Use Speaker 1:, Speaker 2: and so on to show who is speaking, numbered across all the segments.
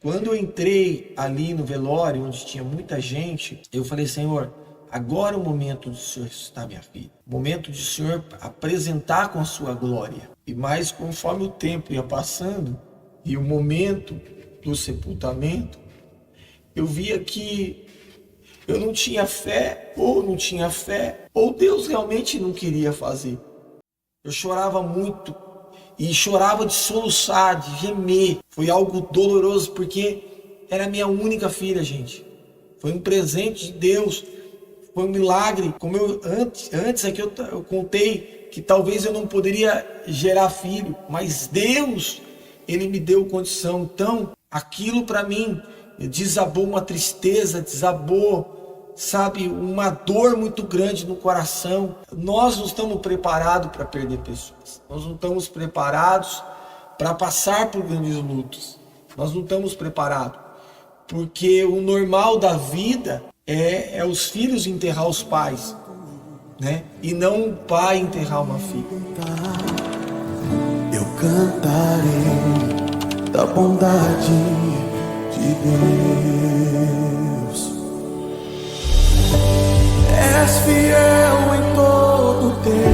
Speaker 1: Quando eu entrei ali no velório, onde tinha muita gente, eu falei, Senhor, agora é o momento do Senhor ressuscitar minha filha. O momento de o Senhor apresentar com a sua glória. E mais conforme o tempo ia passando, e o momento do sepultamento, eu via que eu não tinha fé, ou Deus realmente não queria fazer. Eu chorava muito, e chorava de soluçar, de gemer. Foi algo doloroso, porque era minha única filha, gente. Foi um presente de Deus, foi um milagre. Como eu antes aqui eu contei que talvez eu não poderia gerar filho, mas Deus, Ele me deu condição. Então, aquilo para mim desabou uma tristeza, desabou, sabe, uma dor muito grande no coração. Nós não estamos preparados para perder pessoas. Nós não estamos preparados para passar por grandes lutos. Nós não estamos preparados. Porque o normal da vida é os filhos enterrar os pais, né? E não o pai enterrar uma filha.
Speaker 2: Eu cantarei da bondade de Deus. És fiel em todo tempo.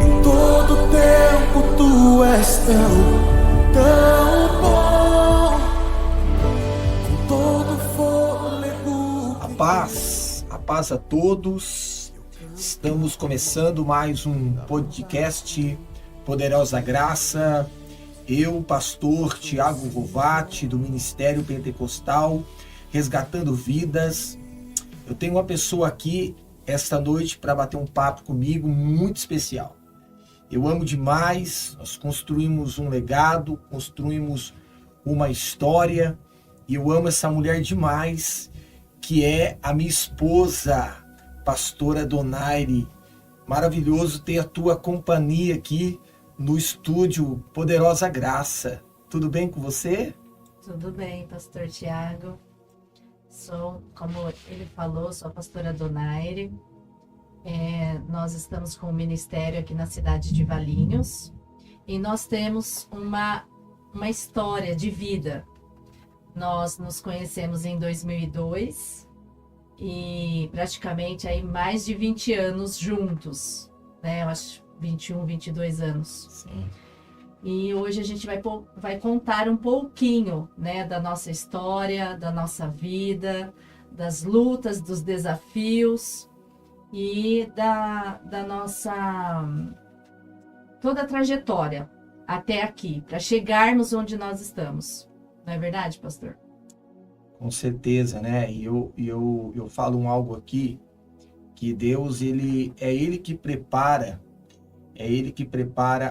Speaker 2: Em todo tempo tu és tão bom. Com todo fôlego.
Speaker 1: A paz a todos. Estamos começando mais um podcast Poderosa Graça. Eu, pastor Tiago Rovati, do Ministério Pentecostal, Resgatando Vidas. Eu tenho uma pessoa aqui esta noite para bater um papo comigo muito especial. Eu amo demais, nós construímos um legado, construímos uma história, e eu amo essa mulher demais, que é a minha esposa, pastora Donaire. Maravilhoso ter a tua companhia aqui no estúdio Poderosa Graça. Tudo bem com você?
Speaker 3: Tudo bem, pastor Tiago. Sou, como ele falou, sou a pastora Donaire. Nós estamos com um ministério aqui na cidade de Valinhos e nós temos uma história de vida. Nós nos conhecemos em 2002 e praticamente aí mais de 20 anos juntos, né? Eu acho 21, 22 anos.
Speaker 1: Sim.
Speaker 3: E hoje a gente vai contar um pouquinho, né, da nossa história, da nossa vida, das lutas, dos desafios e da nossa toda a trajetória até aqui, para chegarmos onde nós estamos. Não é verdade, pastor?
Speaker 1: Com certeza, né? E eu falo algo aqui, que Deus, é Ele que prepara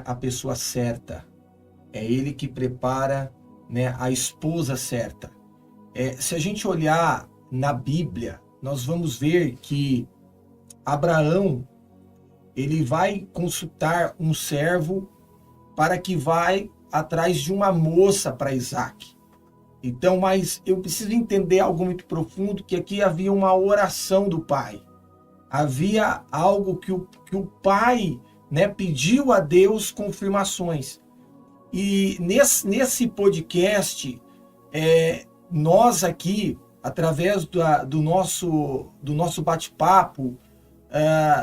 Speaker 1: a pessoa certa. É Ele que prepara, né, a esposa certa. Se a gente olhar na Bíblia, nós vamos ver que Abraão, ele vai consultar um servo para que vai atrás de uma moça para Isaac. Então, mas eu preciso entender algo muito profundo, que aqui havia uma oração do pai. Havia algo que o pai, né, pediu a Deus confirmações. E nesse podcast, nós aqui, através do nosso bate-papo,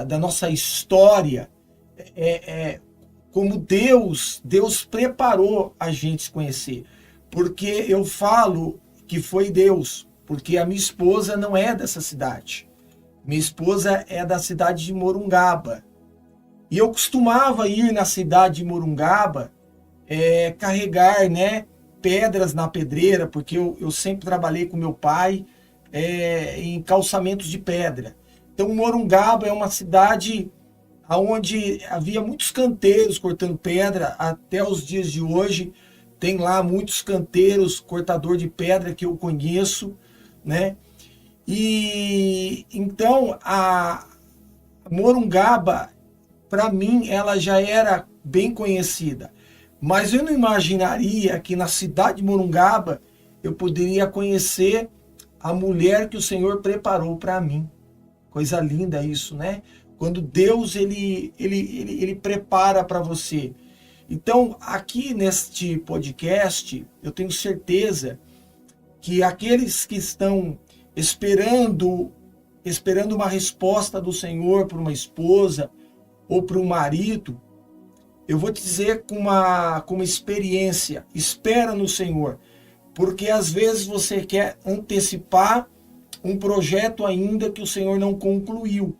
Speaker 1: da nossa história, como Deus preparou a gente se conhecer. Porque eu falo que foi Deus, porque a minha esposa não é dessa cidade. Minha esposa é da cidade de Morungaba. E eu costumava ir na cidade de Morungaba, carregar, né, pedras na pedreira, porque eu sempre trabalhei com meu pai em calçamentos de pedra. Então, Morungaba é uma cidade onde havia muitos canteiros cortando pedra. Até os dias de hoje, tem lá muitos canteiros, cortador de pedra que eu conheço, né? E então, a Morungaba, para mim, ela já era bem conhecida. Mas eu não imaginaria que na cidade de Morungaba eu poderia conhecer a mulher que o Senhor preparou para mim. Coisa linda isso, né? Quando Deus ele prepara para você. Então, aqui neste podcast, eu tenho certeza que aqueles que estão esperando uma resposta do Senhor para uma esposa ou para um marido, eu vou te dizer com uma experiência, espera no Senhor, porque às vezes você quer antecipar um projeto ainda que o Senhor não concluiu.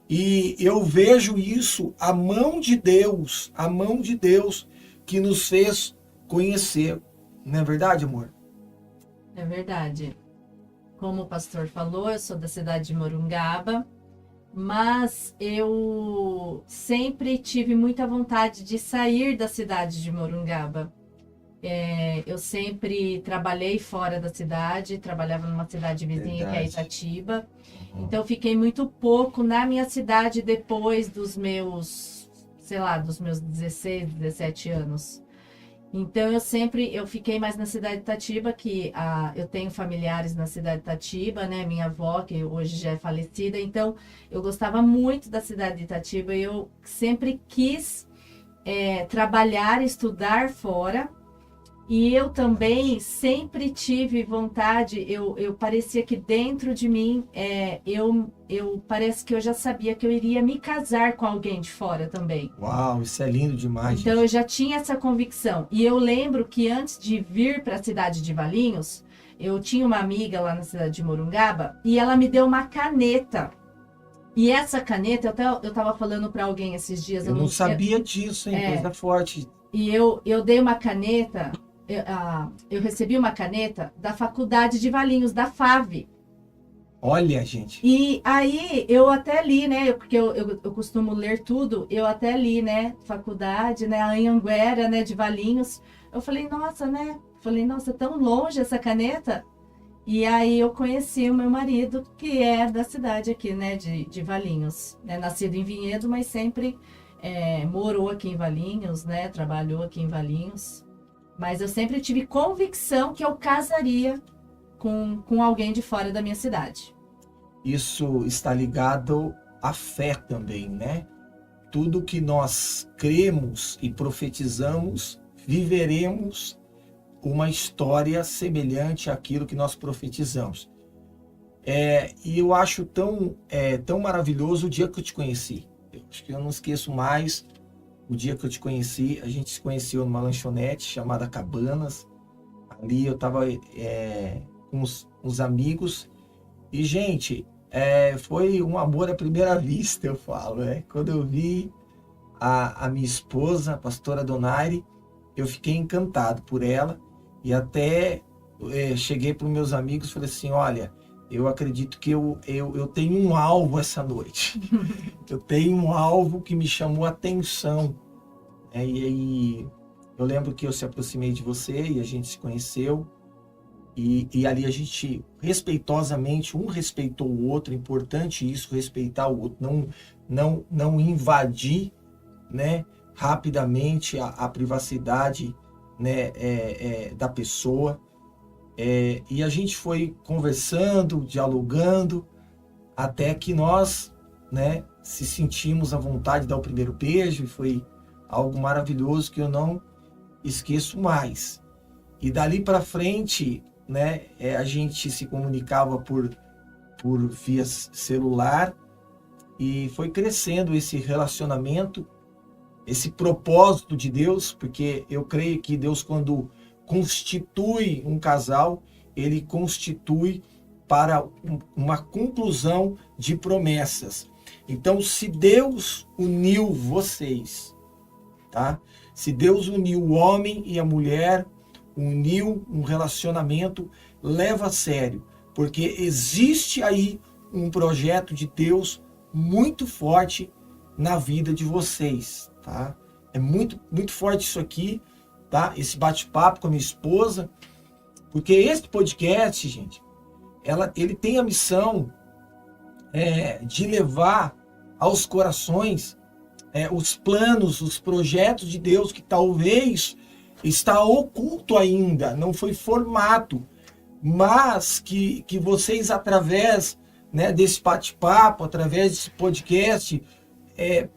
Speaker 1: E eu vejo isso, a mão de Deus que nos fez conhecer. Não é verdade, amor?
Speaker 3: É verdade. Como o pastor falou, eu sou da cidade de Morungaba, mas eu sempre tive muita vontade de sair da cidade de Morungaba. Eu sempre trabalhei fora da cidade, trabalhava numa cidade vizinha, que é Itatiba. Então, eu fiquei muito pouco na minha cidade depois dos meus 16, 17 anos. Então, eu fiquei mais na cidade de Itatiba, que eu tenho familiares na cidade de Itatiba, né? Minha avó, que hoje já é falecida. Então, eu gostava muito da cidade de Itatiba e eu sempre quis trabalhar, estudar fora. E eu também sempre tive vontade, eu parecia que dentro de mim, parece que eu já sabia que eu iria me casar com alguém de fora também.
Speaker 1: Uau, isso é lindo demais.
Speaker 3: Então, eu já tinha essa convicção. E eu lembro que antes de vir para a cidade de Valinhos, eu tinha uma amiga lá na cidade de Morungaba e ela me deu uma caneta. E essa caneta, eu estava falando para alguém esses dias.
Speaker 1: Eu não sabia disso, hein? Coisa forte.
Speaker 3: E eu dei uma caneta... Eu recebi uma caneta da faculdade de Valinhos, da FAV.
Speaker 1: Olha, gente.
Speaker 3: E aí, eu até li, né? Porque eu costumo ler tudo. Eu até li, né? Faculdade, né? Anhanguera, né? De Valinhos. Eu falei, nossa, né? Tão longe essa caneta. E aí, eu conheci o meu marido, que é da cidade aqui, né? De Valinhos. É nascido em Vinhedo, mas sempre morou aqui em Valinhos, né? Trabalhou aqui em Valinhos. Mas eu sempre tive convicção que eu casaria com alguém de fora da minha cidade.
Speaker 1: Isso está ligado à fé também, né? Tudo que nós cremos e profetizamos, viveremos uma história semelhante àquilo que nós profetizamos. E eu acho tão maravilhoso o dia que eu te conheci. Acho que eu não esqueço mais. O dia que eu te conheci, a gente se conheceu numa lanchonete chamada Cabanas. Ali eu estava com uns amigos. E, gente, foi um amor à primeira vista, eu falo. Quando eu vi a minha esposa, a pastora Donaire, eu fiquei encantado por ela. E até cheguei para os meus amigos e falei assim, olha, eu acredito que eu tenho um alvo essa noite. Eu tenho um alvo que me chamou a atenção. E aí eu lembro que eu se aproximei de você e a gente se conheceu. E ali a gente, respeitosamente, um respeitou o outro. É importante isso, respeitar o outro. Não invadir, né, rapidamente a privacidade, né, da pessoa. E a gente foi conversando, dialogando, até que nós, né, se sentimos à vontade de dar o primeiro beijo, e foi algo maravilhoso que eu não esqueço mais. E dali para frente, né, a gente se comunicava por via celular, e foi crescendo esse relacionamento, esse propósito de Deus, porque eu creio que Deus, quando constitui um casal, ele constitui para uma conclusão de promessas. Então, se Deus uniu vocês, tá? Se Deus uniu o homem e a mulher, uniu um relacionamento, leva a sério, porque existe aí um projeto de Deus muito forte na vida de vocês, tá? É muito, muito forte isso aqui, tá? Esse bate-papo com a minha esposa, porque esse podcast, gente, ele tem a missão de levar aos corações os planos, os projetos de Deus que talvez está oculto ainda, não foi formado, mas que vocês, através, né, desse bate-papo, através desse podcast,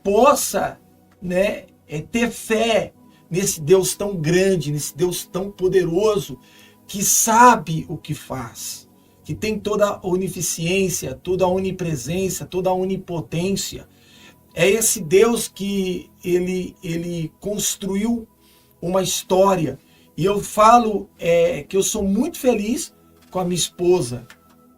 Speaker 1: possa, né, ter fé, nesse Deus tão grande, nesse Deus tão poderoso, que sabe o que faz, que tem toda a onificência, toda a onipresença, toda a onipotência. É esse Deus que ele construiu uma história. E eu falo que eu sou muito feliz com a minha esposa.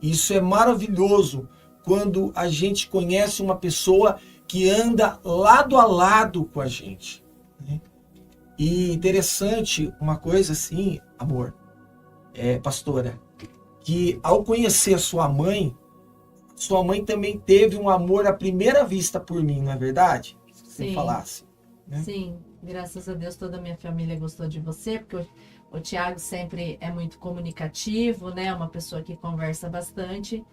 Speaker 1: Isso é maravilhoso quando a gente conhece uma pessoa que anda lado a lado com a gente, né? E interessante, uma coisa assim, amor, pastora, que ao conhecer sua mãe também teve um amor à primeira vista por mim, não é verdade? Se você falasse. Né?
Speaker 3: Sim, graças a Deus toda a minha família gostou de você, porque o Tiago sempre é muito comunicativo, né? Uma pessoa que conversa bastante.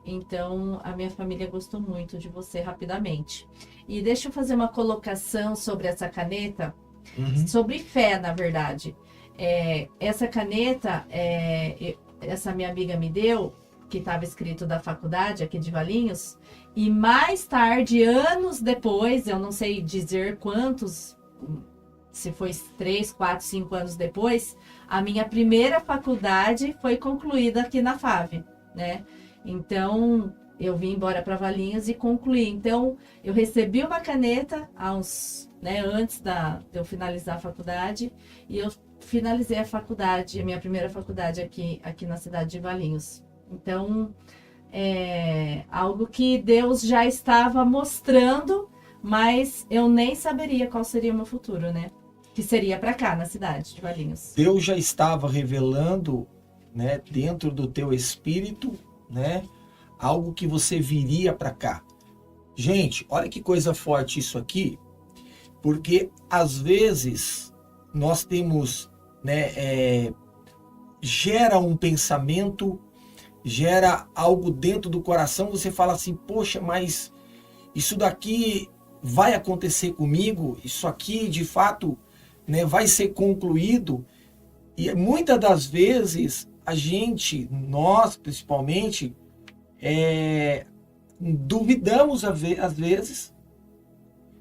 Speaker 3: Então, a minha família gostou muito de você rapidamente. E deixa eu fazer uma colocação sobre essa caneta, sobre fé, na verdade. Essa caneta, essa minha amiga me deu, que estava escrito da faculdade aqui de Valinhos, e mais tarde, anos depois, eu não sei dizer quantos, se foi 3, 4, 5 anos depois, a minha primeira faculdade foi concluída aqui na FAV, né? Então, eu vim embora para Valinhos e concluí. Então, eu recebi uma caneta antes de eu finalizar a faculdade, e eu finalizei a faculdade, a minha primeira faculdade aqui na cidade de Valinhos. Então, é algo que Deus já estava mostrando, mas eu nem saberia qual seria o meu futuro, né? Que seria para cá, na cidade de Valinhos.
Speaker 1: Deus já estava revelando, né, dentro do teu espírito, né, algo que você viria para cá. Gente, olha que coisa forte isso aqui, porque às vezes nós temos, né, gera um pensamento, gera algo dentro do coração, você fala assim, poxa, mas isso daqui vai acontecer comigo, isso aqui de fato, né, vai ser concluído. E muitas das vezes a gente, nós principalmente, duvidamos às vezes,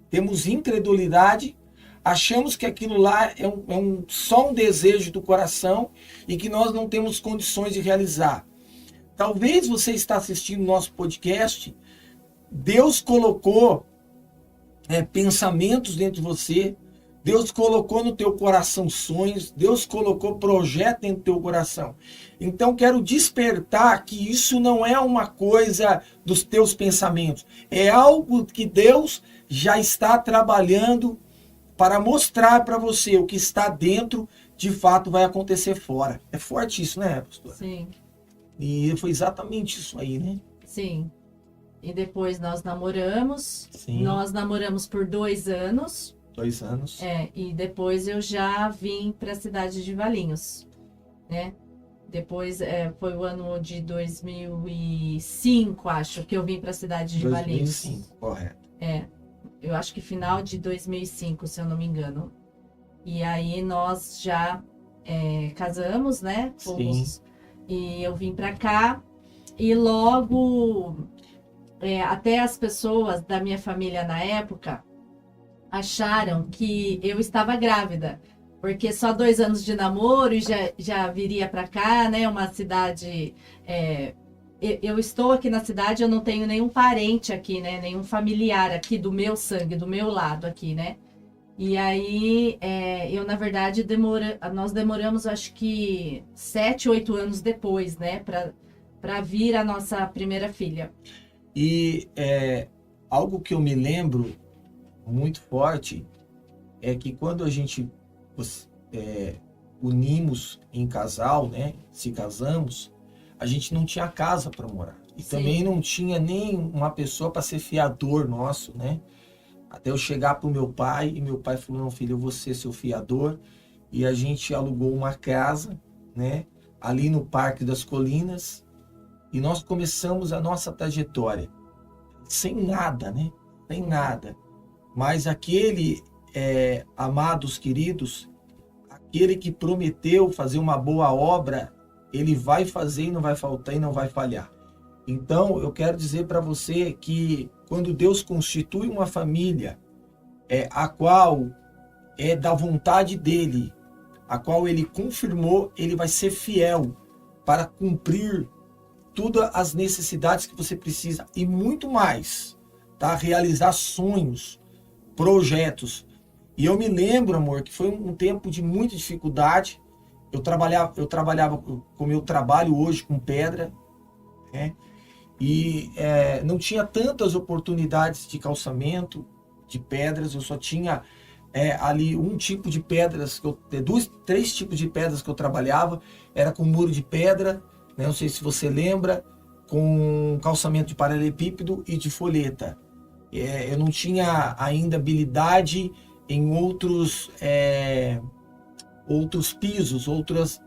Speaker 1: temos incredulidade, achamos que aquilo lá é só um desejo do coração e que nós não temos condições de realizar. Talvez você está assistindo nosso podcast, Deus colocou pensamentos dentro de você, Deus colocou no teu coração sonhos, Deus colocou projeto dentro do teu coração. Então quero despertar que isso não é uma coisa dos teus pensamentos, é algo que Deus já está trabalhando para mostrar para você o que está dentro, de fato vai acontecer fora. É forte isso, né, pastor?
Speaker 3: Sim.
Speaker 1: E foi exatamente isso aí, né?
Speaker 3: Sim. E depois nós namoramos.
Speaker 1: Sim.
Speaker 3: Nós namoramos por 2 anos.
Speaker 1: 2 anos.
Speaker 3: E depois eu já vim para a cidade de Valinhos, né? Depois foi o ano de 2005, acho, que eu vim para a cidade de
Speaker 1: 2005,
Speaker 3: Valinhos.
Speaker 1: correto.
Speaker 3: Eu acho que final de 2005, se eu não me engano. E aí nós já casamos, né? Fomos,
Speaker 1: Sim.
Speaker 3: e eu vim para cá e logo até as pessoas da minha família na época acharam que eu estava grávida, porque só 2 anos de namoro e já viria para cá, né? Uma cidade. Eu estou aqui na cidade, eu não tenho nenhum parente aqui, né? Nenhum familiar aqui do meu sangue, do meu lado aqui, né? E aí, eu, na verdade, nós demoramos, acho que 7, 8 anos depois, né? Para vir a nossa primeira filha.
Speaker 1: E algo que eu me lembro muito forte é que quando a gente unimos em casal, né? Se casamos, a gente não tinha casa para morar. E
Speaker 3: Sim.
Speaker 1: também não tinha nem uma pessoa para ser fiador nosso, né? Até eu chegar para o meu pai, e meu pai falou, não, filho, eu vou ser seu fiador. E a gente alugou uma casa, né? Ali no Parque das Colinas. E nós começamos a nossa trajetória. Sem nada, né? Sem nada. Mas aquele, amados queridos, aquele que prometeu fazer uma boa obra, ele vai fazer e não vai faltar e não vai falhar. Então, eu quero dizer para você que quando Deus constitui uma família, a qual é da vontade dele, a qual ele confirmou, ele vai ser fiel para cumprir todas as necessidades que você precisa e muito mais, tá? Realizar sonhos, projetos. E eu me lembro, amor, que foi um tempo de muita dificuldade. Eu trabalhava com o meu trabalho hoje com pedra, né? E não tinha tantas oportunidades de calçamento de pedras. Eu só tinha ali um tipo de pedras, três tipos de pedras que eu trabalhava. Era com muro de pedra, né? Não sei se você lembra, com calçamento de paralelepípedo e de folheta. Eu não tinha ainda habilidade em outros pisos, outros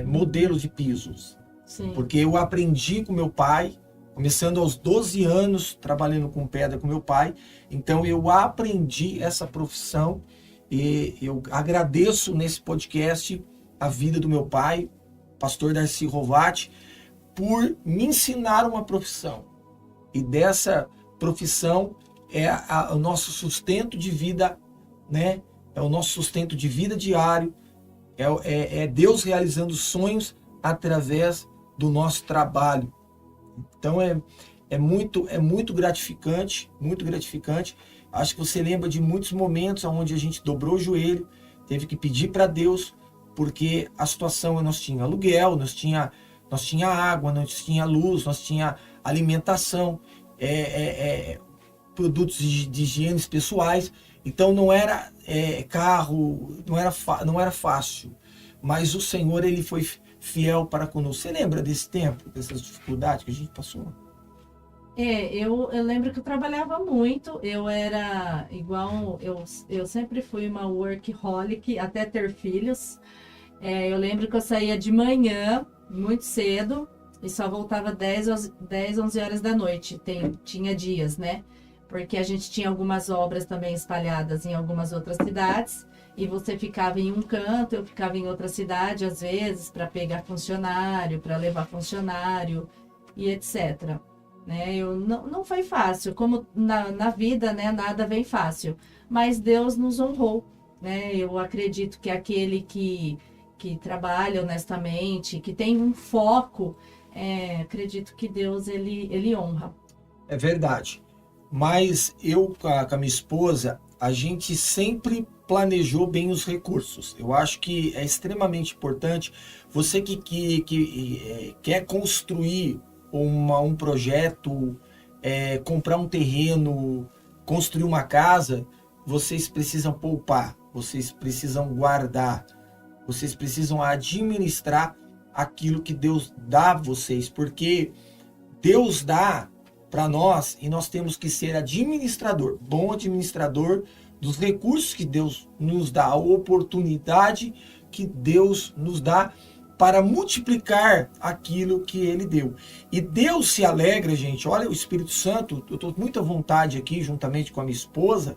Speaker 1: modelos de pisos.
Speaker 3: Sim.
Speaker 1: Porque eu aprendi com meu pai, começando aos 12 anos, trabalhando com pedra com meu pai. Então eu aprendi essa profissão e eu agradeço nesse podcast a vida do meu pai, pastor Darcy Rovati, por me ensinar uma profissão. E dessa profissão é o nosso sustento de vida, né? É o nosso sustento de vida diário, é Deus realizando sonhos através do nosso trabalho. Então é muito gratificante, muito gratificante. Acho que você lembra de muitos momentos onde a gente dobrou o joelho, teve que pedir para Deus, porque a situação, nós tinha aluguel, nós tinha água, nós tinha luz, nós tinha alimentação, produtos de higiene pessoais. Então não era carro, não era fácil. Mas o Senhor, ele foi fiel para conosco. Você lembra desse tempo, dessas dificuldades que a gente passou?
Speaker 3: Eu lembro que eu trabalhava muito, eu era igual, eu sempre fui uma workaholic até ter filhos. Eu lembro que eu saía de manhã, muito cedo, e só voltava 10, 11 horas da noite. Tinha dias, né? Porque a gente tinha algumas obras também espalhadas em algumas outras cidades, e você ficava em um canto, eu ficava em outra cidade, às vezes, para pegar funcionário, para levar funcionário, e etc. Né? Não foi fácil, como na vida, né, nada vem fácil, mas Deus nos honrou, né? Eu acredito que aquele que trabalha honestamente, que tem um foco, acredito que Deus ele honra.
Speaker 1: É verdade, mas eu com a minha esposa, a gente sempre planejou bem os recursos. Eu acho que é extremamente importante, você que quer construir um projeto, comprar um terreno, construir uma casa, vocês precisam poupar, vocês precisam guardar, vocês precisam administrar aquilo que Deus dá a vocês, porque Deus dá para nós e nós temos que ser bom administrador dos recursos que Deus nos dá, a oportunidade que Deus nos dá para multiplicar aquilo que Ele deu. E Deus se alegra, gente. Olha, o Espírito Santo, eu estou muito à vontade aqui, juntamente com a minha esposa.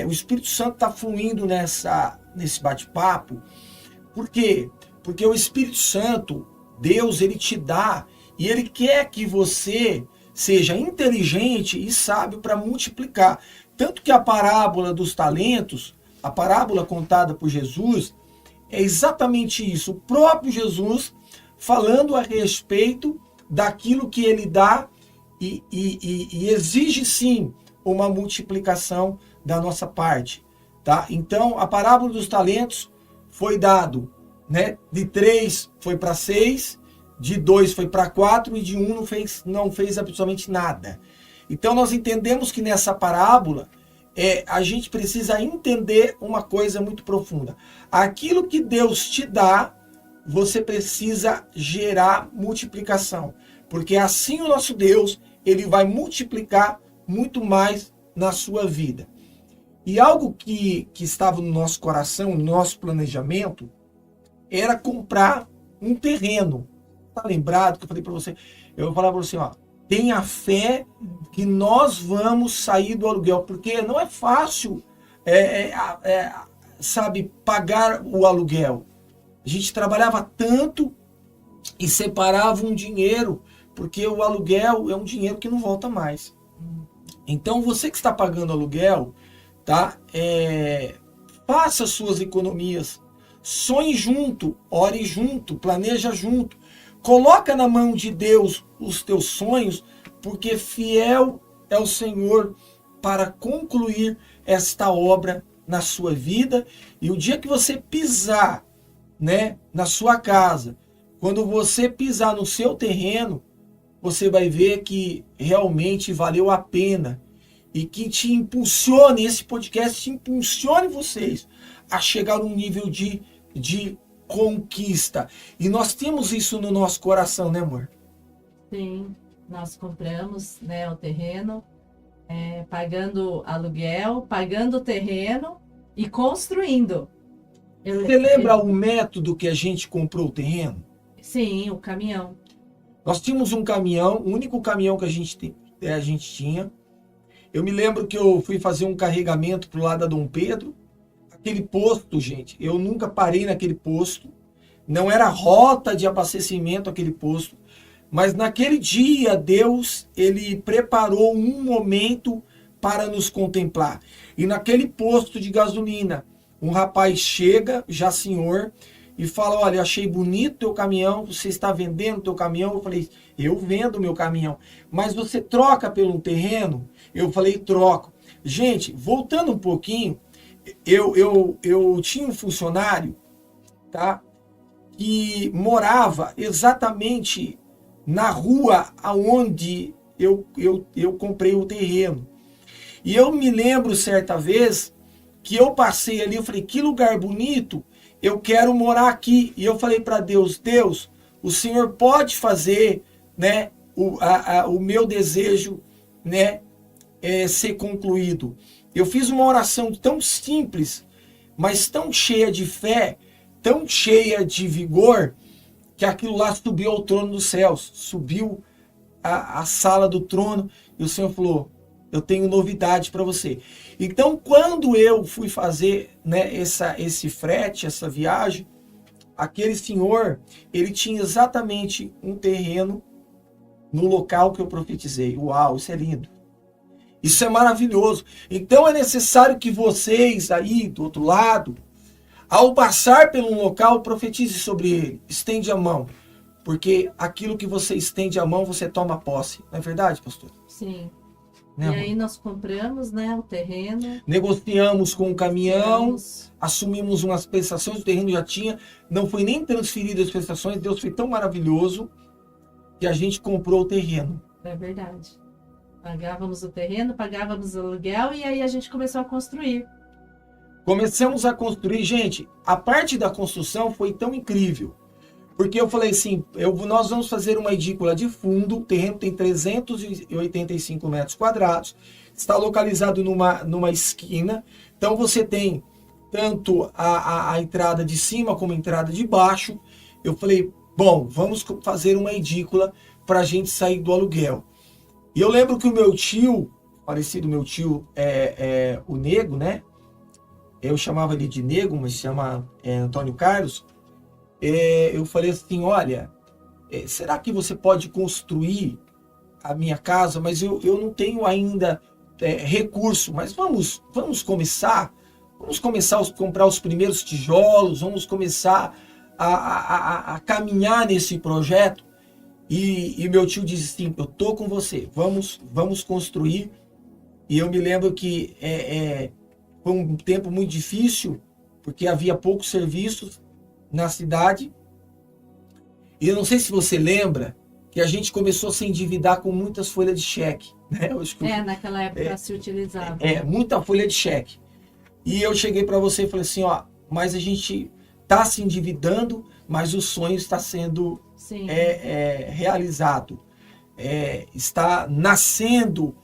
Speaker 1: O Espírito Santo está fluindo nesse bate-papo. Por quê? Porque o Espírito Santo, Deus, Ele te dá, e Ele quer que você seja inteligente e sábio para multiplicar. Tanto que a parábola dos talentos, a parábola contada por Jesus, é exatamente isso. O próprio Jesus falando a respeito daquilo que ele dá e exige sim uma multiplicação da nossa parte. Tá? Então, a parábola dos talentos foi dado, né? De 3 foi para 6, de 2 foi para 4 e de 1 não fez absolutamente nada. Então, nós entendemos que nessa parábola, a gente precisa entender uma coisa muito profunda. Aquilo que Deus te dá, você precisa gerar multiplicação. Porque assim o nosso Deus, ele vai multiplicar muito mais na sua vida. E algo que estava no nosso coração, no nosso planejamento, era comprar um terreno. Tá lembrado que eu falei para você? Eu vou falar para você, ó. Tenha fé que nós vamos sair do aluguel, porque não é fácil, sabe, pagar o aluguel. A gente trabalhava tanto e separava um dinheiro, porque o aluguel é um dinheiro que não volta mais. Então, você que está pagando aluguel, tá? faça suas economias, sonhe junto, ore junto, planeja junto, coloca na mão de Deus os teus sonhos, porque fiel é o Senhor para concluir esta obra na sua vida. E o dia que você pisar, né, na sua casa, quando você pisar no seu terreno, você vai ver que realmente valeu a pena. E que te impulsione, esse podcast te impulsione vocês a chegar num nível de conquista. E nós temos isso no nosso coração, né, amor?
Speaker 3: Sim, nós compramos, né, o terreno, pagando aluguel, pagando o terreno e construindo.
Speaker 1: Você lembra o método que a gente comprou o terreno?
Speaker 3: Sim, o caminhão.
Speaker 1: Nós tínhamos um caminhão, o único caminhão que a gente tinha. Eu me lembro que eu fui fazer um carregamento pro lado da Dom Pedro. Aquele posto, gente, eu nunca parei naquele posto. Não era rota de abastecimento aquele posto. Mas naquele dia, Deus, ele preparou um momento para nos contemplar. E naquele posto de gasolina, um rapaz chega, já senhor, e fala, olha, achei bonito teu caminhão, você está vendendo teu caminhão? Eu falei, eu vendo meu caminhão. Mas você troca pelo terreno? Eu falei, troco. Gente, voltando um pouquinho, eu tinha um funcionário, tá, que morava exatamente na rua aonde eu comprei o terreno. E eu me lembro certa vez que eu passei ali, eu falei, que lugar bonito, eu quero morar aqui. E eu falei para Deus, Deus, o Senhor pode fazer, né, o meu desejo, né, ser concluído. Eu fiz uma oração tão simples, mas tão cheia de fé, tão cheia de vigor, que aquilo lá subiu ao trono dos céus, subiu a sala do trono, e o Senhor falou, eu tenho novidade para você. Então, quando eu fui fazer, né, esse frete, essa viagem, aquele senhor, ele tinha exatamente um terreno no local que eu profetizei. Uau, isso é lindo. Isso é maravilhoso. Então, é necessário que vocês aí, do outro lado, ao passar pelo local, profetize sobre ele. Estende a mão. Porque aquilo que você estende a mão, você toma posse. Não é verdade, pastor?
Speaker 3: Sim.
Speaker 1: Né,
Speaker 3: E
Speaker 1: amor?
Speaker 3: aí nós compramos, né, o terreno.
Speaker 1: Negociamos com o caminhão, assumimos umas prestações, o terreno já tinha, não foi nem transferido as prestações, Deus foi tão maravilhoso que a gente comprou o terreno.
Speaker 3: É verdade. Pagávamos o terreno, pagávamos o aluguel e aí a gente começou a construir.
Speaker 1: Começamos a construir, gente, a parte da construção foi tão incrível, porque eu falei assim, nós vamos fazer uma edícula de fundo, o terreno tem 385 metros quadrados, está localizado numa esquina, então você tem tanto a entrada de cima como a entrada de baixo. Eu falei, bom, vamos fazer uma edícula para a gente sair do aluguel. E eu lembro que o meu tio, parecido meu tio, o Nego, né? Eu chamava ele de Nego, mas se chama Antônio Carlos. Eu falei assim, olha, será que você pode construir a minha casa? Mas eu não tenho ainda recurso, mas vamos começar. Vamos começar a comprar os primeiros tijolos, vamos começar a caminhar nesse projeto. E meu tio disse assim, eu tô com você, vamos construir. E eu me lembro que foi um tempo muito difícil, porque havia poucos serviços na cidade. E eu não sei se você lembra que a gente começou a se endividar com muitas folhas de cheque. Né?
Speaker 3: Naquela época se utilizava.
Speaker 1: Muita folha de cheque. E eu cheguei para você e falei assim, ó, mas a gente está se endividando, mas o sonho está sendo realizado. Está nascendo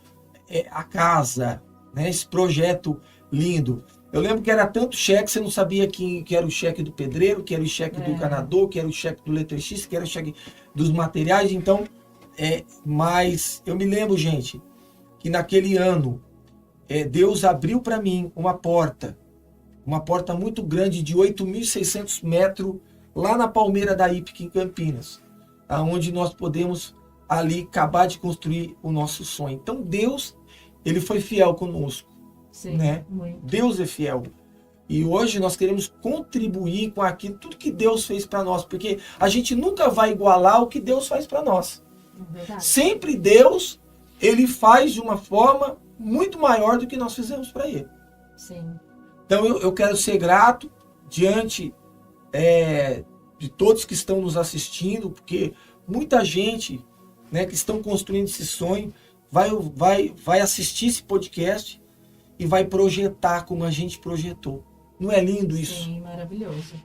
Speaker 1: a casa, né? Esse projeto lindo. Eu lembro que era tanto cheque, você não sabia que era o cheque do pedreiro, que era o cheque do encanador, que era o cheque do eletricista, que era o cheque dos materiais. Então, mas eu me lembro, gente, que naquele ano, Deus abriu para mim uma porta muito grande de 8.600 metros, lá na Palmeira da Ípica, em Campinas, aonde nós podemos ali acabar de construir o nosso sonho. Então Deus, ele foi fiel conosco.
Speaker 3: Sim,
Speaker 1: né?
Speaker 3: muito.
Speaker 1: Deus é fiel. E hoje nós queremos contribuir com aquilo, tudo que Deus fez para nós, porque a gente nunca vai igualar o que Deus faz para nós.
Speaker 3: Verdade.
Speaker 1: Sempre Deus, ele faz de uma forma muito maior do que nós fizemos para ele.
Speaker 3: Sim.
Speaker 1: Então eu quero ser grato diante de todos que estão nos assistindo, porque muita gente, né, que estão construindo esse sonho vai assistir esse podcast e vai projetar como a gente projetou. Não é lindo isso?
Speaker 3: Sim, maravilhoso.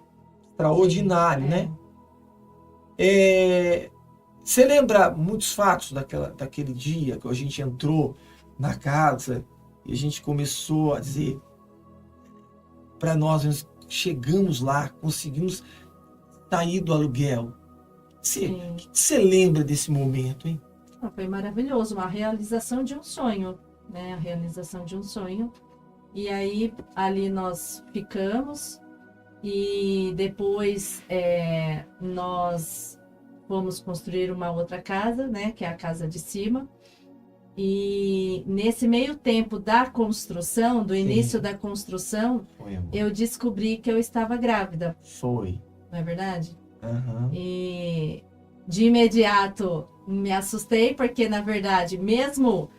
Speaker 1: Extraordinário,
Speaker 3: Sim,
Speaker 1: né? Você lembra muitos fatos daquele dia que a gente entrou na casa e a gente começou a dizer para nós chegamos lá, conseguimos sair do aluguel. O que você lembra desse momento, hein?
Speaker 3: Foi maravilhoso, uma realização de um sonho, né? A realização de um sonho. E aí, ali nós ficamos e depois nós fomos construir uma outra casa, né? Que é a casa de cima. E nesse meio tempo da construção, do início da construção, eu descobri que eu estava grávida.
Speaker 1: Foi.
Speaker 3: Não é verdade?
Speaker 1: Uhum.
Speaker 3: E de imediato me assustei, porque na verdade, mesmo,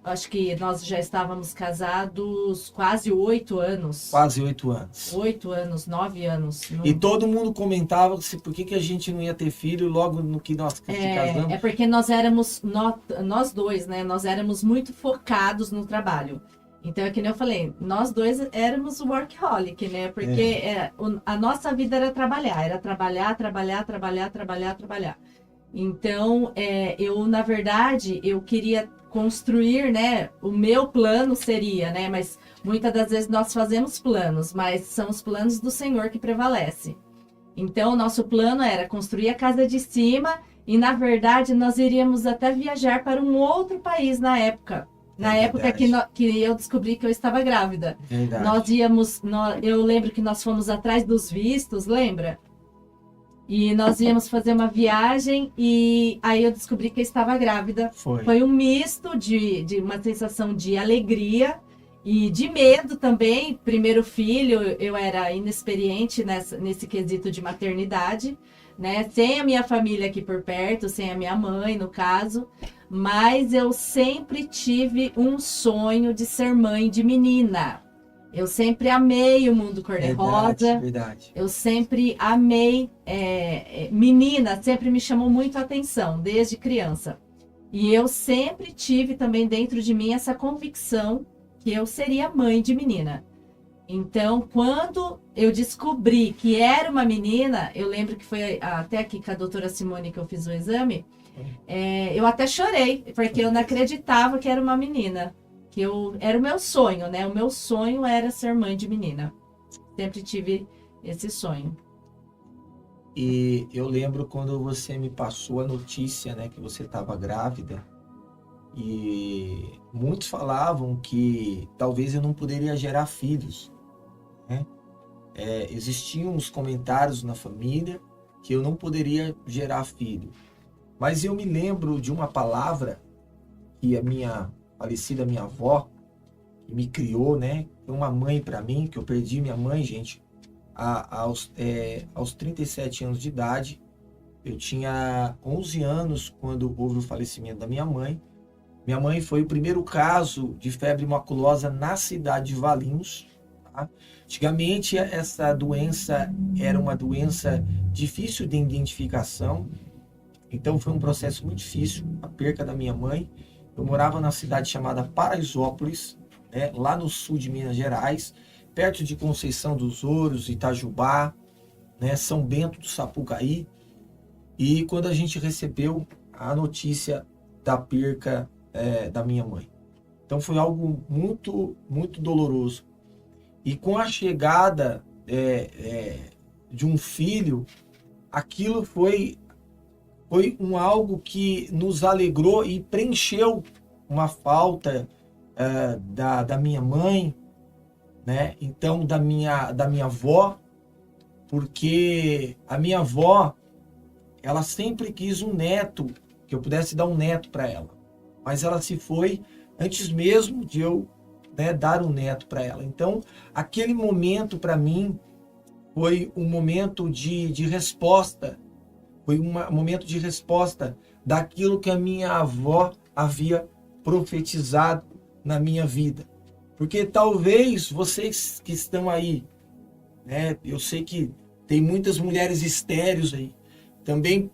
Speaker 3: acho que nós já estávamos casados quase 8 anos.
Speaker 1: Quase 8 anos.
Speaker 3: 8 anos, 9 anos.
Speaker 1: E todo mundo comentava por que a gente não ia ter filho logo no que nós casamos.
Speaker 3: É porque nós éramos, nós dois, né? Nós éramos muito focados no trabalho. Então, é que nem eu falei, nós dois éramos workaholic, né? Porque a nossa vida era trabalhar, trabalhar. Então, eu, na verdade, eu queria construir, né? O meu plano seria, né? Mas muitas das vezes nós fazemos planos, mas são os planos do Senhor que prevalecem. Então, o nosso plano era construir a casa de cima e, na verdade, nós iríamos até viajar para um outro país na época. Na época que eu descobri que eu estava grávida.
Speaker 1: Verdade.
Speaker 3: Eu lembro que nós fomos atrás dos vistos, lembra? E nós íamos fazer uma viagem e aí eu descobri que eu estava grávida. Foi um misto de uma sensação de alegria e de medo também. Primeiro filho, eu era inexperiente nesse quesito de maternidade, né? Sem a minha família aqui por perto, sem a minha mãe, no caso. Mas eu sempre tive um sonho de ser mãe de menina. Eu sempre amei o mundo cor-de-rosa.
Speaker 1: Verdade.
Speaker 3: Eu sempre amei menina, sempre me chamou muito a atenção, desde criança. E eu sempre tive também dentro de mim essa convicção que eu seria mãe de menina. Então, quando eu descobri que era uma menina, eu lembro que foi até aqui com a doutora Simone que eu fiz o exame, eu até chorei, porque eu não acreditava que era uma menina. Era o meu sonho, né? O meu sonho era ser mãe de menina. Sempre tive esse sonho.
Speaker 1: E eu lembro quando você me passou a notícia, né, que você estava grávida. E muitos falavam que talvez eu não poderia gerar filhos, né? Existiam uns comentários na família que eu não poderia gerar filho. Mas eu me lembro de uma palavra que a minha falecida minha avó, que me criou, né? Foi uma mãe para mim, que eu perdi minha mãe, gente, aos 37 anos de idade. Eu tinha 11 anos quando houve o falecimento da minha mãe. Minha mãe foi o primeiro caso de febre maculosa na cidade de Valinhos. Tá? Antigamente, essa doença era uma doença difícil de identificação. Então, foi um processo muito difícil, a perca da minha mãe. Eu morava na cidade chamada Paraisópolis, né, lá no sul de Minas Gerais, perto de Conceição dos Ouros, Itajubá, né, São Bento do Sapucaí. E quando a gente recebeu a notícia da perca da minha mãe. Então foi algo muito, muito doloroso. E com a chegada de um filho, aquilo foi algo que nos alegrou e preencheu uma falta da minha mãe, né? Então da minha avó, porque a minha avó, ela sempre quis um neto, que eu pudesse dar um neto para ela, mas ela se foi antes mesmo de eu né, dar um neto para ela. Então, aquele momento para mim foi um momento de resposta, foi um momento de resposta daquilo que a minha avó havia profetizado na minha vida. Porque talvez vocês que estão aí, né, eu sei que tem muitas mulheres estéreis aí, também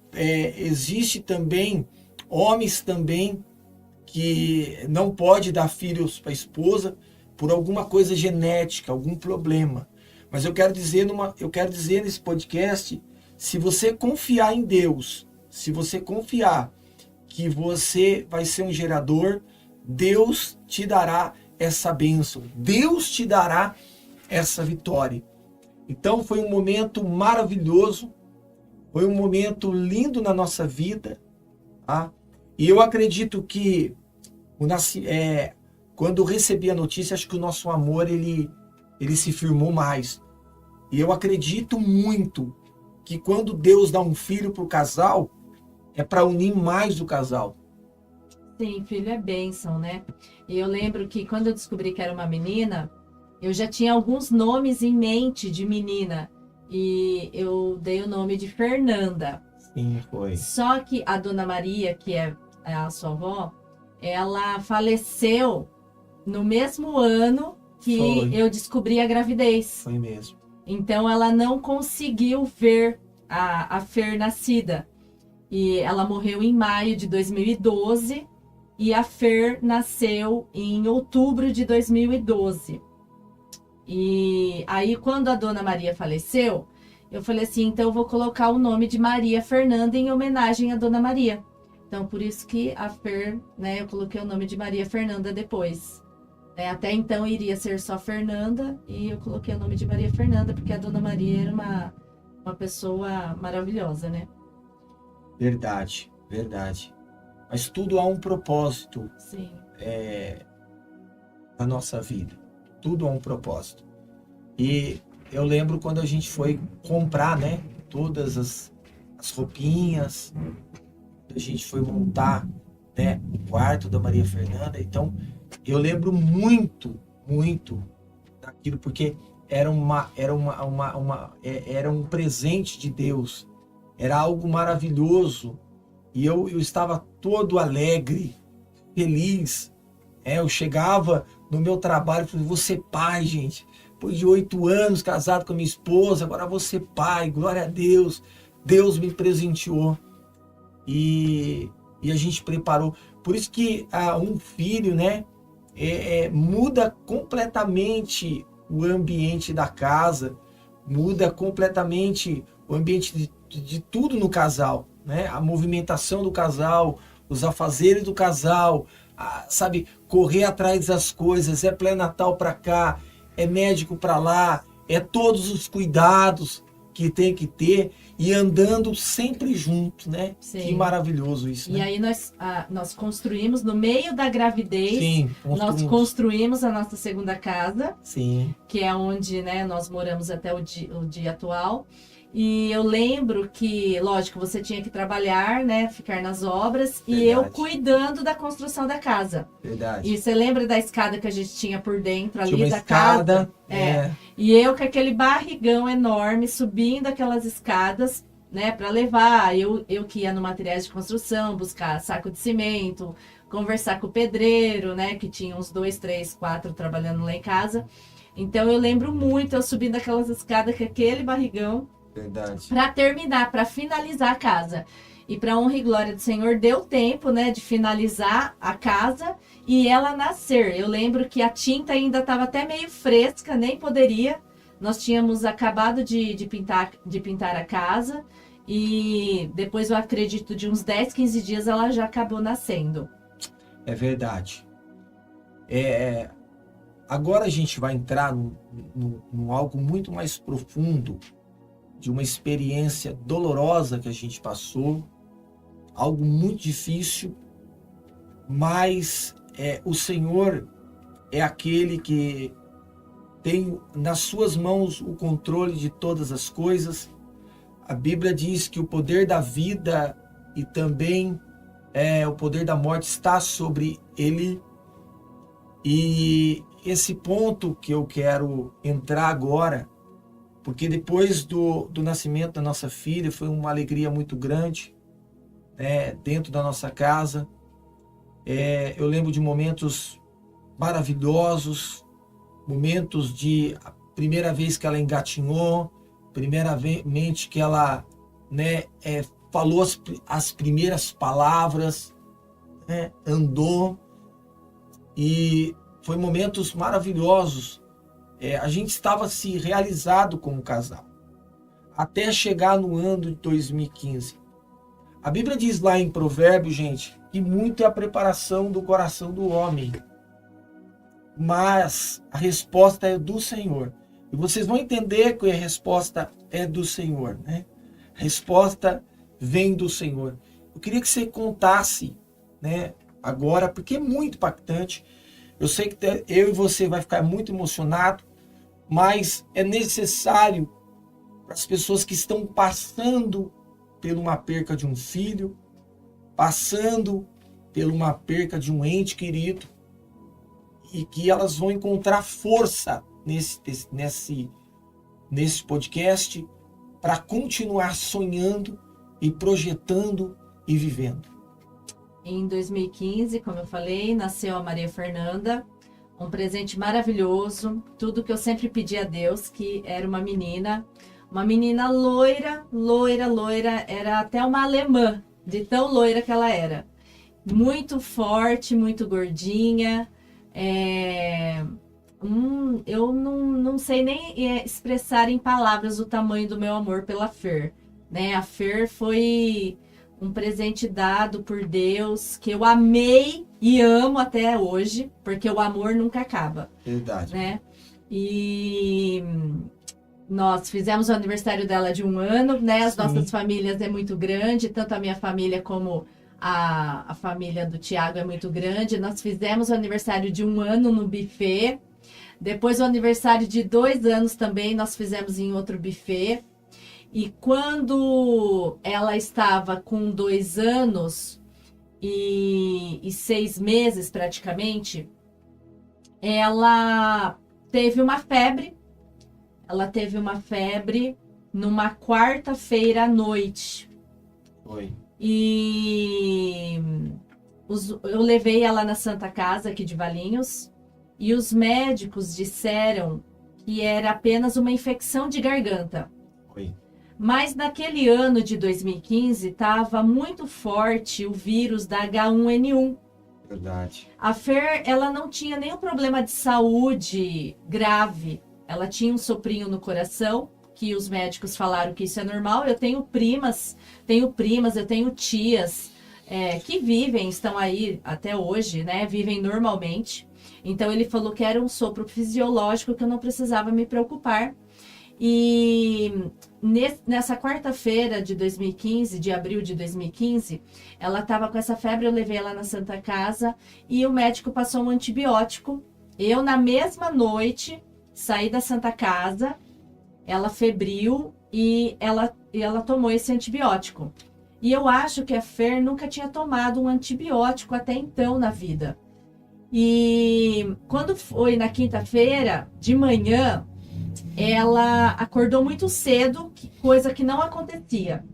Speaker 1: existe também homens também que não pode dar filhos para a esposa por alguma coisa genética, algum problema. Mas eu quero dizer nesse podcast, se você confiar em Deus, se você confiar que você vai ser um gerador, Deus te dará essa bênção, Deus te dará essa vitória. Então foi um momento maravilhoso, foi um momento lindo na nossa vida, tá? E eu acredito que quando eu recebi a notícia, acho que o nosso amor ele se firmou mais. E eu acredito muito que quando Deus dá um filho para o casal, é para unir mais o casal.
Speaker 3: Sim, filho é bênção, né? E eu lembro que quando eu descobri que era uma menina, eu já tinha alguns nomes em mente de menina. E eu dei o nome de Fernanda.
Speaker 1: Sim, foi.
Speaker 3: Só que a Dona Maria, que é a sua avó, ela faleceu no mesmo ano que eu descobri a gravidez.
Speaker 1: Foi mesmo.
Speaker 3: Então ela não conseguiu ver a Fer nascida. E ela morreu em maio de 2012 e a Fer nasceu em outubro de 2012. E aí quando a Dona Maria faleceu, eu falei assim, então eu vou colocar o nome de Maria Fernanda em homenagem à Dona Maria. Então por isso que a Fer, né, eu coloquei o nome de Maria Fernanda depois. Até então iria ser só Fernanda e eu coloquei o nome de Maria Fernanda porque a Dona Maria era uma pessoa maravilhosa, né?
Speaker 1: Verdade, verdade. Mas tudo há um propósito.
Speaker 3: Sim.
Speaker 1: Na nossa vida. Tudo há um propósito. E eu lembro quando a gente foi comprar, né, todas as roupinhas, a gente foi montar, né, o quarto da Maria Fernanda. Então, eu lembro muito, muito daquilo, porque era um presente de Deus, era algo maravilhoso, e eu estava todo alegre, feliz. Eu chegava no meu trabalho e falei, vou ser pai, gente, depois de 8 anos casado com a minha esposa, agora vou ser pai, glória a Deus, Deus me presenteou, e a gente preparou. Por isso que um filho, né, muda completamente o ambiente da casa, muda completamente o ambiente de tudo no casal, né? A movimentação do casal, os afazeres do casal, sabe, correr atrás das coisas, pré-natal para cá, médico para lá, todos os cuidados que tem que ter e andando sempre junto, né?
Speaker 3: Sim.
Speaker 1: Que maravilhoso isso, né?
Speaker 3: E aí nós construímos, no meio da gravidez,
Speaker 1: Sim,
Speaker 3: nós construímos a nossa segunda casa,
Speaker 1: sim,
Speaker 3: que é onde, né, nós moramos até o dia atual. E eu lembro que, lógico, você tinha que trabalhar, né, ficar nas obras,
Speaker 1: Verdade.
Speaker 3: e eu cuidando da construção da casa.
Speaker 1: Verdade.
Speaker 3: E você lembra da escada que a gente tinha por dentro ali
Speaker 1: Tinha uma
Speaker 3: da
Speaker 1: escada,
Speaker 3: casa? E eu com aquele barrigão enorme, subindo aquelas escadas, né, para levar. Eu que ia no materiais de construção, buscar saco de cimento, conversar com o pedreiro, né, que tinha uns 2, 3, 4 trabalhando lá em casa. Então eu lembro muito eu subindo aquelas escadas com aquele barrigão.
Speaker 1: Verdade.
Speaker 3: Para terminar, para finalizar a casa. E para honra e glória do Senhor, deu tempo, né, de finalizar a casa e ela nascer. Eu lembro que a tinta ainda estava até meio fresca, nem poderia. Nós tínhamos acabado de pintar a casa e depois, eu acredito, de uns 10, 15 dias ela já acabou nascendo.
Speaker 1: É verdade. Agora a gente vai entrar num algo muito mais profundo, de uma experiência dolorosa que a gente passou, algo muito difícil, mas o Senhor é aquele que tem nas suas mãos o controle de todas as coisas. A Bíblia diz que o poder da vida e também o poder da morte está sobre ele, e esse ponto que eu quero entrar agora, porque depois do nascimento da nossa filha foi uma alegria muito grande, né, dentro da nossa casa. Eu lembro de momentos maravilhosos, momentos de a primeira vez que ela engatinhou, primeiramente que ela, né, falou as primeiras palavras, né, andou, e foi momentos maravilhosos. A gente estava se realizado como casal, até chegar no ano de 2015. A Bíblia diz lá em Provérbios, gente, que muito é a preparação do coração do homem, mas a resposta é do Senhor. E vocês vão entender que a resposta é do Senhor, né? A resposta vem do Senhor. Eu queria que você contasse, né, agora, porque é muito impactante. Eu sei que eu e você vai ficar muito emocionado, mas é necessário para as pessoas que estão passando por uma perca de um filho, passando por uma perca de um ente querido, e que elas vão encontrar força nesse podcast para continuar sonhando e projetando e vivendo.
Speaker 3: Em 2015, como eu falei, nasceu a Maria Fernanda, um presente maravilhoso, tudo que eu sempre pedi a Deus, que era uma menina loira, era até uma alemã, de tão loira que ela era. Muito forte, muito gordinha, eu não sei nem expressar em palavras o tamanho do meu amor pela Fer, né? A Fer foi um presente dado por Deus, que eu amei e amo até hoje, porque o amor nunca acaba.
Speaker 1: Verdade.
Speaker 3: Né? E nós fizemos o aniversário dela de 1 ano, né? As nossas famílias é muito grande, tanto a minha família como a família do Tiago é muito grande. Nós fizemos o aniversário de 1 ano no buffet. Depois o aniversário de 2 anos também nós fizemos em outro buffet. E quando ela estava com 2 anos e 6 meses praticamente, ela teve uma febre. Ela teve uma febre numa quarta-feira à noite.
Speaker 1: Foi.
Speaker 3: E eu levei ela na Santa Casa aqui de Valinhos. E os médicos disseram que era apenas uma infecção de garganta.
Speaker 1: Foi.
Speaker 3: Mas naquele ano de 2015 estava muito forte o vírus da H1N1.
Speaker 1: Verdade.
Speaker 3: A Fer, ela não tinha nenhum problema de saúde grave. Ela tinha um soprinho no coração, que os médicos falaram que isso é normal. Eu tenho primas, eu tenho tias que estão aí até hoje, né? Vivem normalmente. Então ele falou que era um sopro fisiológico, que eu não precisava me preocupar. E nessa quarta-feira de 2015, de abril de 2015, ela estava com essa febre, eu levei ela na Santa Casa e o médico passou um antibiótico. Eu, na mesma noite, saí da Santa Casa, ela febriu e ela tomou esse antibiótico. E eu acho que a Fer nunca tinha tomado um antibiótico até então na vida. E quando foi na quinta-feira, de manhã, ela acordou muito cedo, coisa que não acontecia.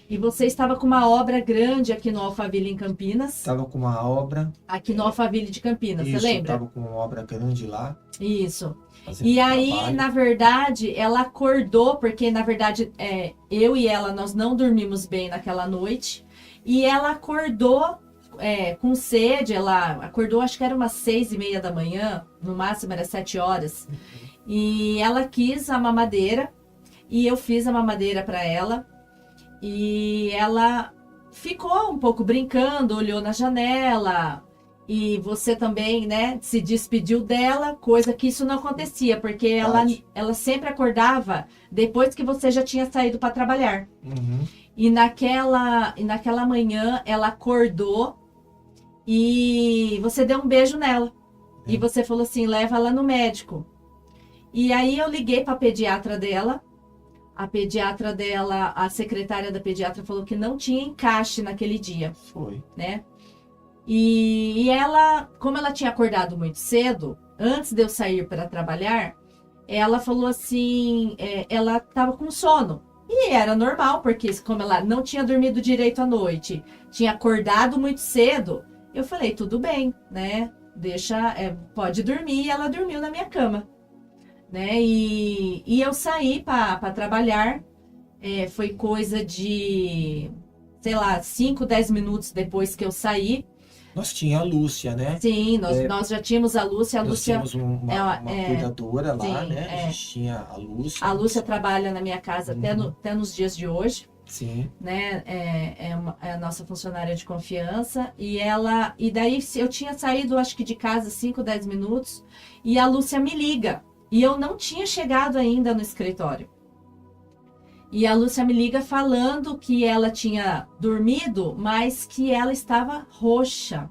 Speaker 3: E você estava com uma obra grande aqui no Alphaville, em Campinas.
Speaker 1: Estava com uma obra.
Speaker 3: Aqui no Alphaville de Campinas,
Speaker 1: Isso,
Speaker 3: você lembra?
Speaker 1: Estava com uma obra grande lá.
Speaker 3: Isso. E aí,
Speaker 1: trabalho.
Speaker 3: na verdade, ela acordou, porque na verdade eu e ela, nós não dormimos bem naquela noite. E ela acordou com sede, ela acordou, acho que era umas 6:30 da manhã, no máximo era 7 horas. E ela quis a mamadeira, e eu fiz a mamadeira para ela. E ela ficou um pouco brincando, olhou na janela. E você também, né, se despediu dela, coisa que isso não acontecia, porque ela sempre acordava depois que você já tinha saído para trabalhar.
Speaker 1: Uhum.
Speaker 3: E naquela manhã ela acordou e você deu um beijo nela. E você falou assim, leva ela no médico. E aí eu liguei para a pediatra dela. A pediatra dela, a secretária da pediatra falou que não tinha encaixe naquele dia.
Speaker 1: Foi.
Speaker 3: Né? E ela, como ela tinha acordado muito cedo, antes de eu sair para trabalhar, ela falou assim, ela estava com sono. E era normal, porque como ela não tinha dormido direito à noite, tinha acordado muito cedo, eu falei, tudo bem, né? Pode dormir, e ela dormiu na minha cama, né? E eu saí para trabalhar, foi coisa de, sei lá, 5, 10 minutos depois que eu saí.
Speaker 1: Nós tinha a Lúcia, né?
Speaker 3: Sim, nós já tínhamos a Lúcia.
Speaker 1: Nós tínhamos uma cuidadora lá,
Speaker 3: sim,
Speaker 1: né? A gente tinha a Lúcia.
Speaker 3: A Lúcia trabalha na minha casa até nos dias de hoje.
Speaker 1: Sim.
Speaker 3: Né? É a nossa funcionária de confiança. E daí eu tinha saído, acho que de casa 5, 10 minutos. E a Lúcia me liga. E eu não tinha chegado ainda no escritório. E a Lúcia me liga falando que ela tinha dormido, mas que ela estava roxa.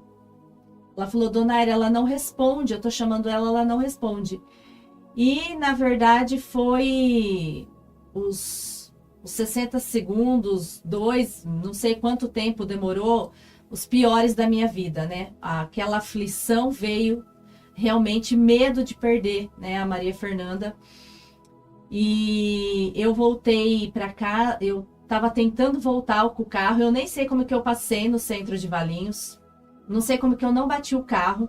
Speaker 3: Ela falou, Dona Aira, ela não responde. Eu tô chamando ela não responde. E, na verdade, foi os 60 segundos, não sei quanto tempo demorou, os piores da minha vida, né? Aquela aflição veio, realmente medo de perder, né, a Maria Fernanda. E eu voltei para cá, eu estava tentando voltar com o carro, eu nem sei como que eu passei no centro de Valinhos, não sei como que eu não bati o carro.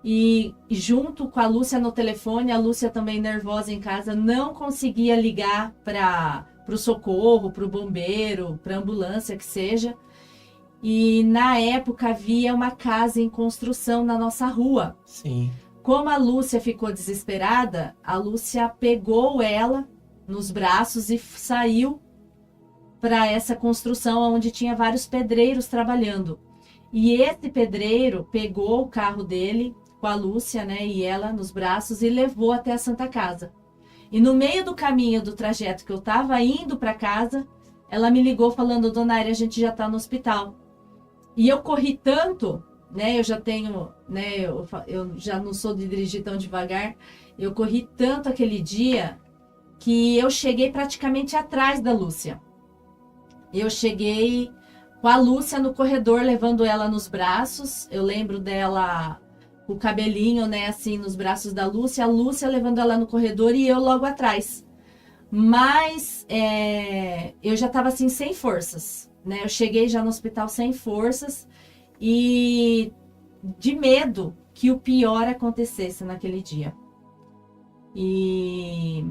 Speaker 3: E junto com a Lúcia no telefone, a Lúcia também nervosa em casa, não conseguia ligar para o socorro, para o bombeiro, para a ambulância, que seja. E na época havia uma casa em construção na nossa rua.
Speaker 1: Sim.
Speaker 3: Como a Lúcia ficou desesperada, a Lúcia pegou ela nos braços e saiu para essa construção onde tinha vários pedreiros trabalhando. E esse pedreiro pegou o carro dele com a Lúcia, né, e ela nos braços e levou até a Santa Casa. E no meio do caminho do trajeto que eu estava indo para casa, ela me ligou falando, Dona Aira, a gente já está no hospital. E eu corri tanto, né, eu já tenho, né, eu já não sou de dirigir tão devagar, eu corri tanto aquele dia que eu cheguei praticamente atrás da Lúcia. Eu cheguei com a Lúcia no corredor, levando ela nos braços, eu lembro dela com o cabelinho, né, assim, nos braços da Lúcia, a Lúcia levando ela no corredor e eu logo atrás. Mas eu já estava assim, sem forças, né, eu cheguei já no hospital sem forças, e de medo que o pior acontecesse naquele dia. E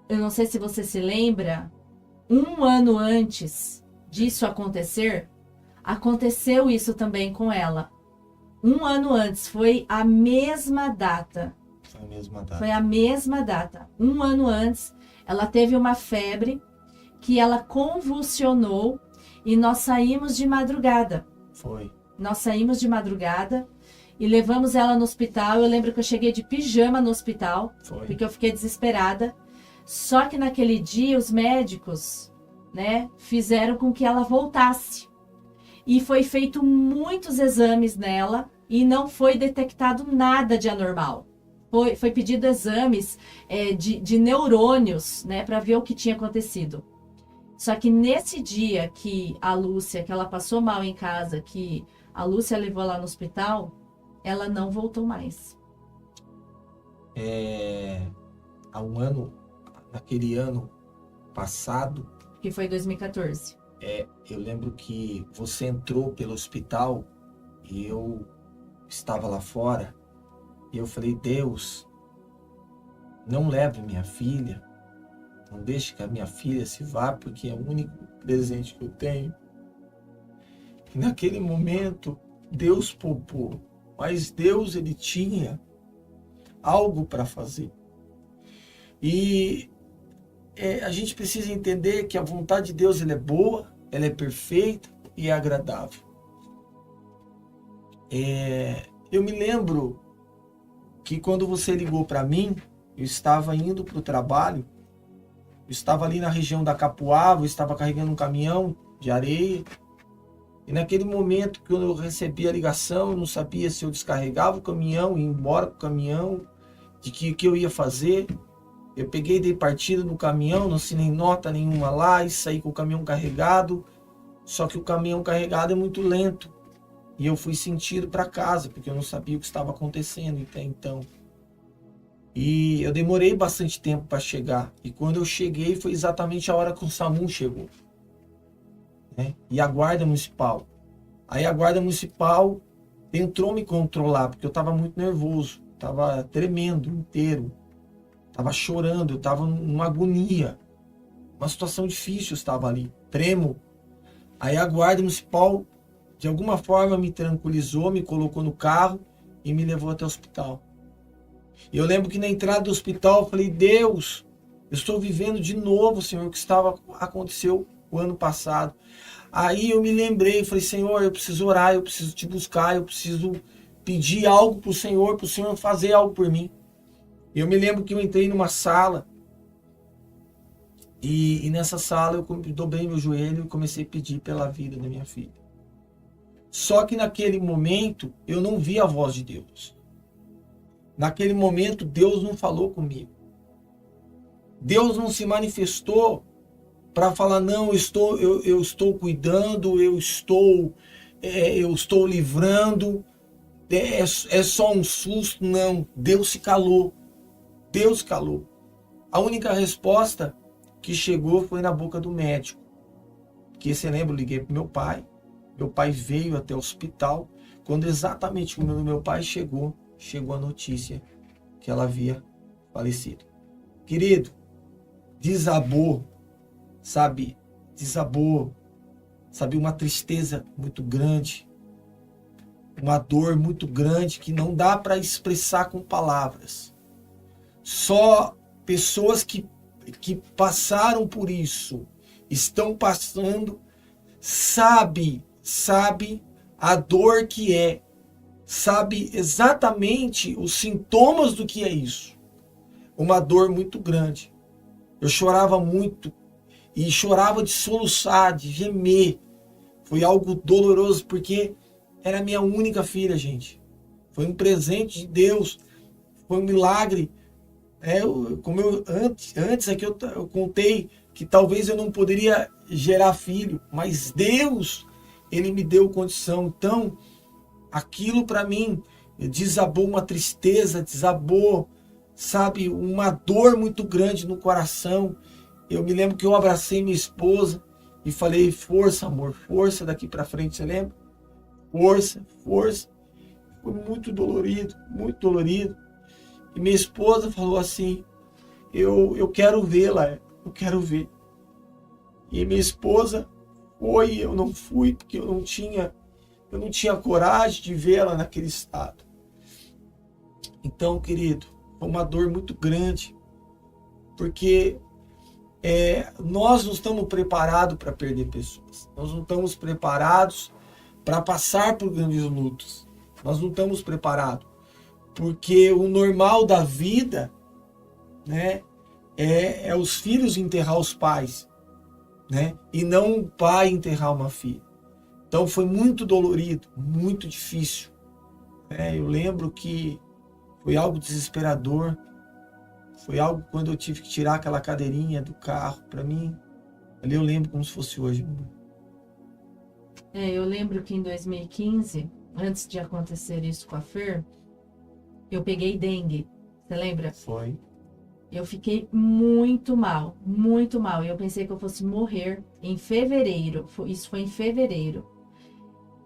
Speaker 3: eu não sei se você se lembra, 1 ano antes disso acontecer, aconteceu isso também com ela. 1 ano antes, foi a mesma data. Foi a mesma data. 1 ano antes, ela teve uma febre que ela convulsionou e nós saímos de madrugada.
Speaker 1: Foi.
Speaker 3: Nós saímos de madrugada e levamos ela no hospital. Eu lembro que eu cheguei de pijama no hospital, porque eu fiquei desesperada. Só que naquele dia os médicos, né, fizeram com que ela voltasse. E foi feito muitos exames nela e não foi detectado nada de anormal. Foi pedido exames de neurônios, né, para ver o que tinha acontecido. Só que nesse dia que a Lúcia, que ela passou mal em casa, que a Lúcia levou lá no hospital, ela não voltou mais.
Speaker 1: Há 1 ano, naquele ano passado...
Speaker 3: Que foi 2014.
Speaker 1: Eu lembro que você entrou pelo hospital e eu estava lá fora e eu falei, Deus, não leve minha filha, não deixe que a minha filha se vá, porque é o único presente que eu tenho. E naquele momento, Deus poupou, mas Deus, ele tinha algo para fazer. E a gente precisa entender que a vontade de Deus, ela é boa, ela é perfeita e é agradável. Eu me lembro que quando você ligou para mim, eu estava indo para o trabalho, eu estava ali na região da Capuava, eu estava carregando um caminhão de areia, e naquele momento que eu recebi a ligação, eu não sabia se eu descarregava o caminhão, ia embora com o caminhão, de que eu ia fazer. Eu peguei, dei partida no caminhão, não assinei nota nenhuma lá e saí com o caminhão carregado. Só que o caminhão carregado é muito lento. E eu fui sentido para casa, porque eu não sabia o que estava acontecendo até então. E eu demorei bastante tempo para chegar. E quando eu cheguei, foi exatamente a hora que o SAMU chegou, né? E a guarda municipal. Aí a guarda municipal entrou me controlar, porque eu estava muito nervoso. Estava tremendo inteiro. Estava chorando, eu estava numa agonia. Uma situação difícil, eu estava ali, tremo. Aí a guarda municipal, de alguma forma, me tranquilizou, me colocou no carro e me levou até o hospital. E eu lembro que na entrada do hospital eu falei, Deus, eu estou vivendo de novo, Senhor, o que aconteceu o ano passado. Aí eu me lembrei, falei, Senhor, eu preciso orar, eu preciso te buscar, eu preciso pedir algo para o Senhor fazer algo por mim. Eu me lembro que eu entrei numa sala e nessa sala eu dobrei meu joelho e comecei a pedir pela vida da minha filha. Só que naquele momento eu não vi a voz de Deus. Naquele momento Deus não falou comigo. Deus não se manifestou para falar, não, eu estou cuidando, eu estou livrando, é só um susto. Não, Deus se calou. Deus calou. A única resposta que chegou foi na boca do médico. Que você lembra, eu liguei para meu pai veio até o hospital. Quando exatamente o meu pai chegou a notícia que ela havia falecido. Querido, desabou, sabe, uma tristeza muito grande, uma dor muito grande que não dá para expressar com palavras. Só pessoas que passaram por isso, estão passando, sabe a dor que é, sabe exatamente os sintomas do que é isso. Uma dor muito grande. Eu chorava muito e chorava de soluçar, de gemer. Foi algo doloroso porque era minha única filha, gente. Foi um presente de Deus, foi um milagre. Antes aqui eu contei que talvez eu não poderia gerar filho, mas Deus, Ele me deu condição. Então, aquilo para mim desabou uma tristeza, desabou, sabe, uma dor muito grande no coração. Eu me lembro que eu abracei minha esposa e falei, força, amor, força daqui para frente, você lembra? Força. Foi muito dolorido, muito dolorido. E minha esposa falou assim, eu quero vê-la, eu quero ver. E minha esposa foi, eu não fui, porque eu não tinha coragem de vê-la naquele estado. Então, querido, foi uma dor muito grande, porque nós não estamos preparados para perder pessoas. Nós não estamos preparados para passar por grandes lutas. Nós não estamos preparados. Porque o normal da vida, né, é os filhos enterrar os pais, né, e não o pai enterrar uma filha. Então foi muito dolorido, muito difícil. Eu lembro que foi algo desesperador. Foi algo quando eu tive que tirar aquela cadeirinha do carro. Para mim, ali eu lembro como se fosse hoje.
Speaker 3: Eu lembro que em 2015, antes de acontecer isso com a Fer, eu peguei dengue. Você lembra?
Speaker 1: Foi.
Speaker 3: Eu fiquei muito mal, muito mal. E eu pensei que eu fosse morrer em fevereiro. Isso foi em fevereiro.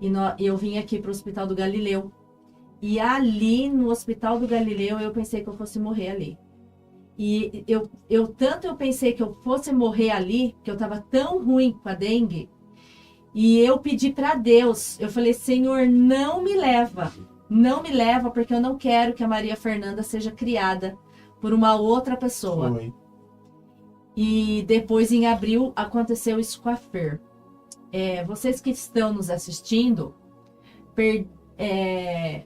Speaker 3: E eu vim aqui para o Hospital do Galileu. E ali no Hospital do Galileu eu pensei que eu fosse morrer ali. E eu pensei que eu fosse morrer ali, que eu estava tão ruim com a dengue. E eu pedi para Deus, eu falei, Senhor, não me leva, porque eu não quero que a Maria Fernanda seja criada por uma outra pessoa.
Speaker 1: Foi.
Speaker 3: E depois, em abril, aconteceu isso com a Fer. Vocês que estão nos assistindo,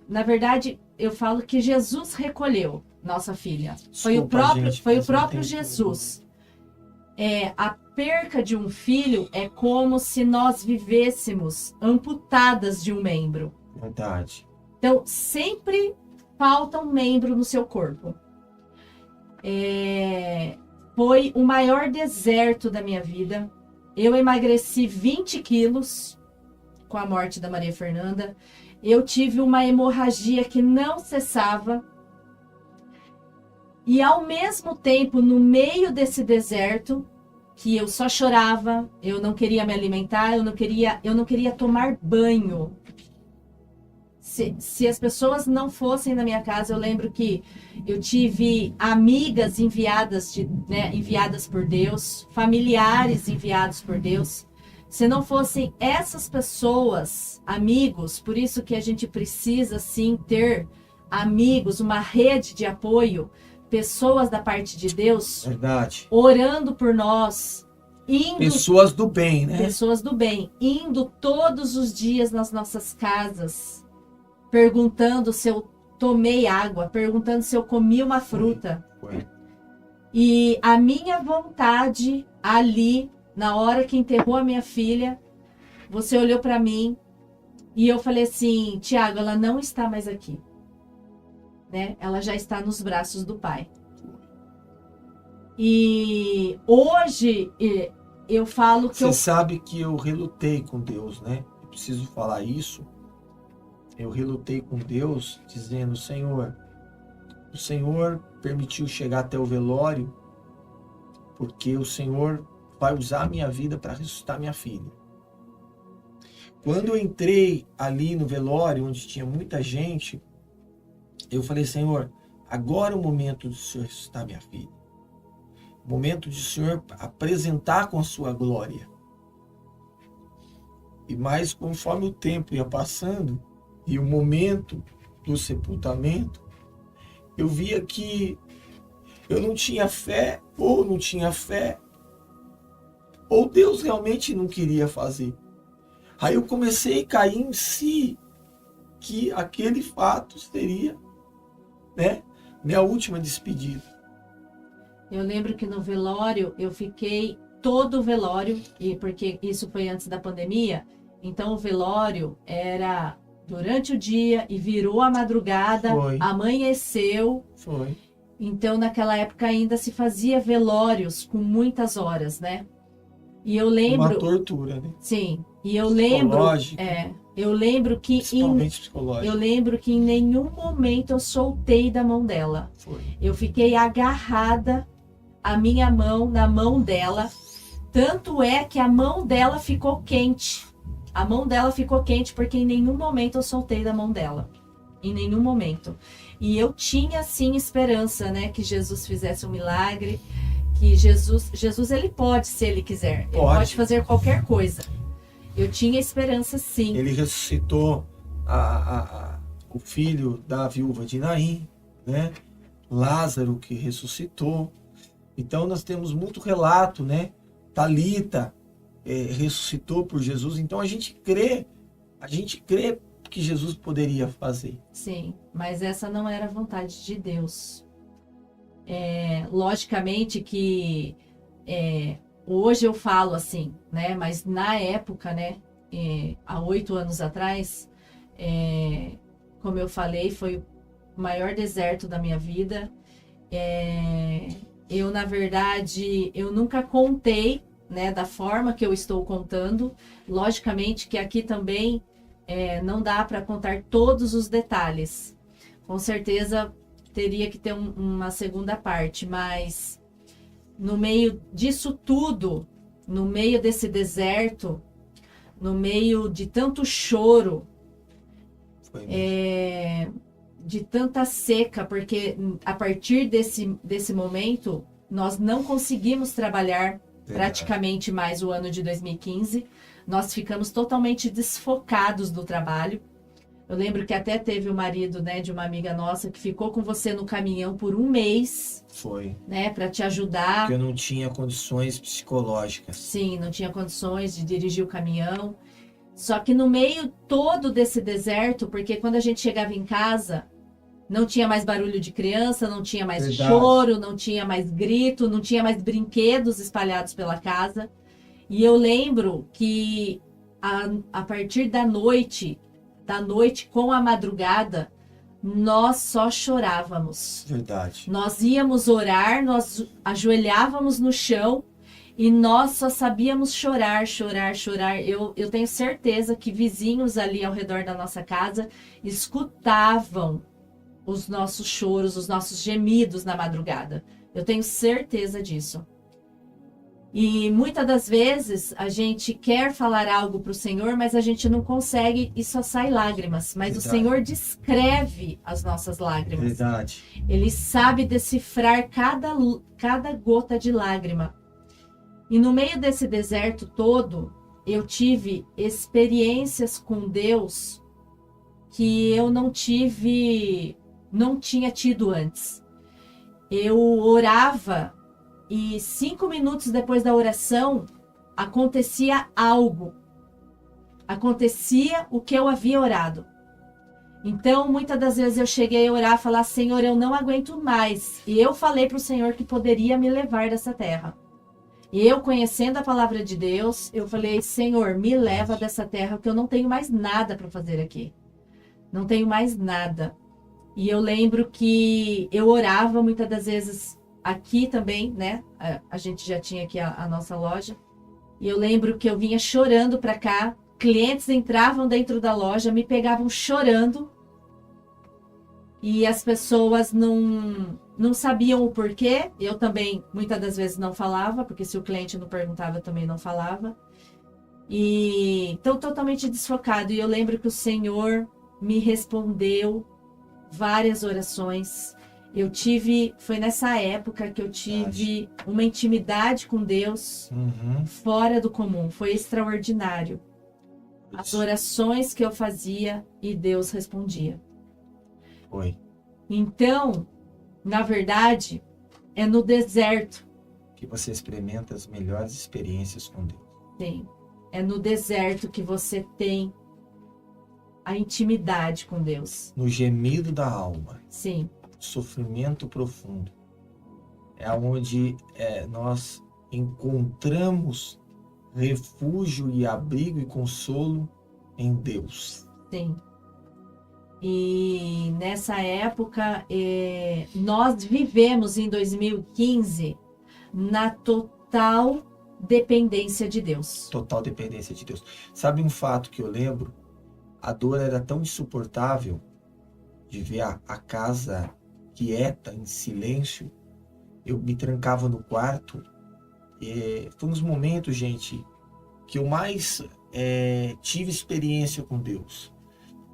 Speaker 3: na verdade, eu falo que Jesus recolheu nossa filha. Foi o próprio Jesus. A perca de um filho é como se nós vivêssemos amputadas de um membro.
Speaker 1: Verdade.
Speaker 3: Então, sempre falta um membro no seu corpo. Foi o maior deserto da minha vida. Eu emagreci 20 quilos com a morte da Maria Fernanda, eu tive uma hemorragia que não cessava. E ao mesmo tempo, no meio desse deserto, que eu só chorava, eu não queria me alimentar, eu não queria tomar banho. Se as pessoas não fossem na minha casa, eu lembro que eu tive amigas enviadas por Deus, familiares enviados por Deus. Se não fossem essas pessoas, amigos, por isso que a gente precisa sim ter amigos, uma rede de apoio, pessoas da parte de Deus,
Speaker 1: Verdade.
Speaker 3: orando por nós,
Speaker 1: Pessoas do bem, né?
Speaker 3: pessoas do bem, indo todos os dias nas nossas casas, perguntando se eu tomei água, perguntando se eu comi uma fruta.
Speaker 1: Foi.
Speaker 3: E a minha vontade ali, na hora que enterrou a minha filha, você olhou para mim e eu falei assim, Tiago, ela não está mais aqui. Né? Ela já está nos braços do Pai. E hoje eu falo que
Speaker 1: Você sabe que eu relutei com Deus, né? Eu preciso falar isso. Eu relutei com Deus, dizendo, Senhor, o Senhor permitiu chegar até o velório, porque o Senhor vai usar a minha vida para ressuscitar minha filha. Quando eu entrei ali no velório, onde tinha muita gente, eu falei, Senhor, agora é o momento do Senhor ressuscitar minha filha. O momento de o Senhor apresentar com a sua glória. E mais conforme o tempo ia passando, e o momento do sepultamento, eu via que eu não tinha fé, ou não tinha fé, ou Deus realmente não queria fazer. Aí eu comecei a cair em si, que aquele fato seria, né, minha última despedida.
Speaker 3: Eu lembro que no velório, eu fiquei todo o velório, e porque isso foi antes da pandemia, então o velório era durante o dia e virou a madrugada,
Speaker 1: Foi.
Speaker 3: Amanheceu.
Speaker 1: Foi.
Speaker 3: Então naquela época ainda se fazia velórios com muitas horas, né? E eu lembro...
Speaker 1: Uma tortura, né?
Speaker 3: Sim, e eu lembro... eu lembro que
Speaker 1: principalmente psicológica.
Speaker 3: eu lembro que em nenhum momento eu soltei da mão dela.
Speaker 1: Foi.
Speaker 3: Eu fiquei agarrada a minha mão na mão dela. Tanto é que a mão dela ficou quente. A mão dela ficou quente porque em nenhum momento eu soltei da mão dela. Em nenhum momento. E eu tinha sim esperança, né, que Jesus fizesse um milagre, que Jesus ele pode, se ele quiser. Ele pode fazer qualquer coisa. Eu tinha esperança sim.
Speaker 1: Ele ressuscitou o filho da viúva de Naim, né? Lázaro que ressuscitou. Então nós temos muito relato, né? Talita ressuscitou por Jesus. Então a gente crê que Jesus poderia fazer.
Speaker 3: Sim, mas essa não era a vontade de Deus. Logicamente que hoje eu falo assim, né? Mas na época, né? Há 8 anos atrás, como eu falei, foi o maior deserto da minha vida. Eu, na verdade, eu nunca contei, né, da forma que eu estou contando. Logicamente que aqui também não dá para contar todos os detalhes. Com certeza teria que ter uma segunda parte, mas no meio disso tudo, no meio desse deserto, no meio de tanto choro, de tanta seca, porque a partir desse momento nós não conseguimos trabalhar praticamente mais o ano de 2015. Nós ficamos totalmente desfocados do trabalho. Eu lembro que até teve o marido, né, de uma amiga nossa que ficou com você no caminhão por 1 mês.
Speaker 1: Foi.
Speaker 3: Né, para te ajudar.
Speaker 1: Porque eu não tinha condições psicológicas.
Speaker 3: Sim, não tinha condições de dirigir o caminhão. Só que no meio todo desse deserto, porque quando a gente chegava em casa, não tinha mais barulho de criança, não tinha mais choro, não tinha mais grito, não tinha mais brinquedos espalhados pela casa. E eu lembro que a partir da noite com a madrugada, nós só chorávamos.
Speaker 1: Verdade.
Speaker 3: Nós íamos orar, nós ajoelhávamos no chão E nós só sabíamos chorar, chorar, chorar. Eu tenho certeza que vizinhos ali ao redor da nossa casa escutavam os nossos choros, os nossos gemidos na madrugada. Eu tenho certeza disso. E muitas das vezes a gente quer falar algo para o Senhor, mas a gente não consegue e só sai lágrimas. Mas
Speaker 1: Verdade.
Speaker 3: o Senhor descreve as nossas lágrimas.
Speaker 1: Verdade.
Speaker 3: Ele sabe decifrar cada gota de lágrima. E no meio desse deserto todo, eu tive experiências com Deus que eu não tinha tido antes. Eu orava e 5 minutos depois da oração acontecia algo. Acontecia o que eu havia orado. Então, muitas das vezes eu cheguei a orar e falar: Senhor, eu não aguento mais. E eu falei para o Senhor que poderia me levar dessa terra. E eu, conhecendo a palavra de Deus, eu falei: Senhor, me leva dessa terra, porque eu não tenho mais nada para fazer aqui. Não tenho mais nada. E eu lembro que eu orava muitas das vezes aqui também, né? A gente já tinha aqui a nossa loja. E eu lembro que eu vinha chorando para cá. Clientes entravam dentro da loja, me pegavam chorando. E as pessoas não sabiam o porquê. Eu também, muitas das vezes, não falava, porque se o cliente não perguntava, eu também não falava. E então, totalmente desfocado. E eu lembro que o Senhor me respondeu várias orações. Foi nessa época que eu tive uma intimidade com Deus fora do comum. Foi extraordinário. As orações que eu fazia e Deus respondia.
Speaker 1: Foi.
Speaker 3: Então, na verdade, é no deserto.
Speaker 1: Que você experimenta as melhores experiências com Deus.
Speaker 3: Sim. É no deserto que você tem a intimidade com Deus.
Speaker 1: No gemido da alma.
Speaker 3: Sim.
Speaker 1: Sofrimento profundo. É onde nós encontramos refúgio e abrigo e consolo em Deus.
Speaker 3: Sim. E nessa época, nós vivemos em 2015 na total dependência de Deus.
Speaker 1: Total dependência de Deus. Sabe um fato que eu lembro? A dor era tão insuportável de ver a casa quieta, em silêncio. Eu me trancava no quarto. Foi uns momentos, gente, que eu mais tive experiência com Deus.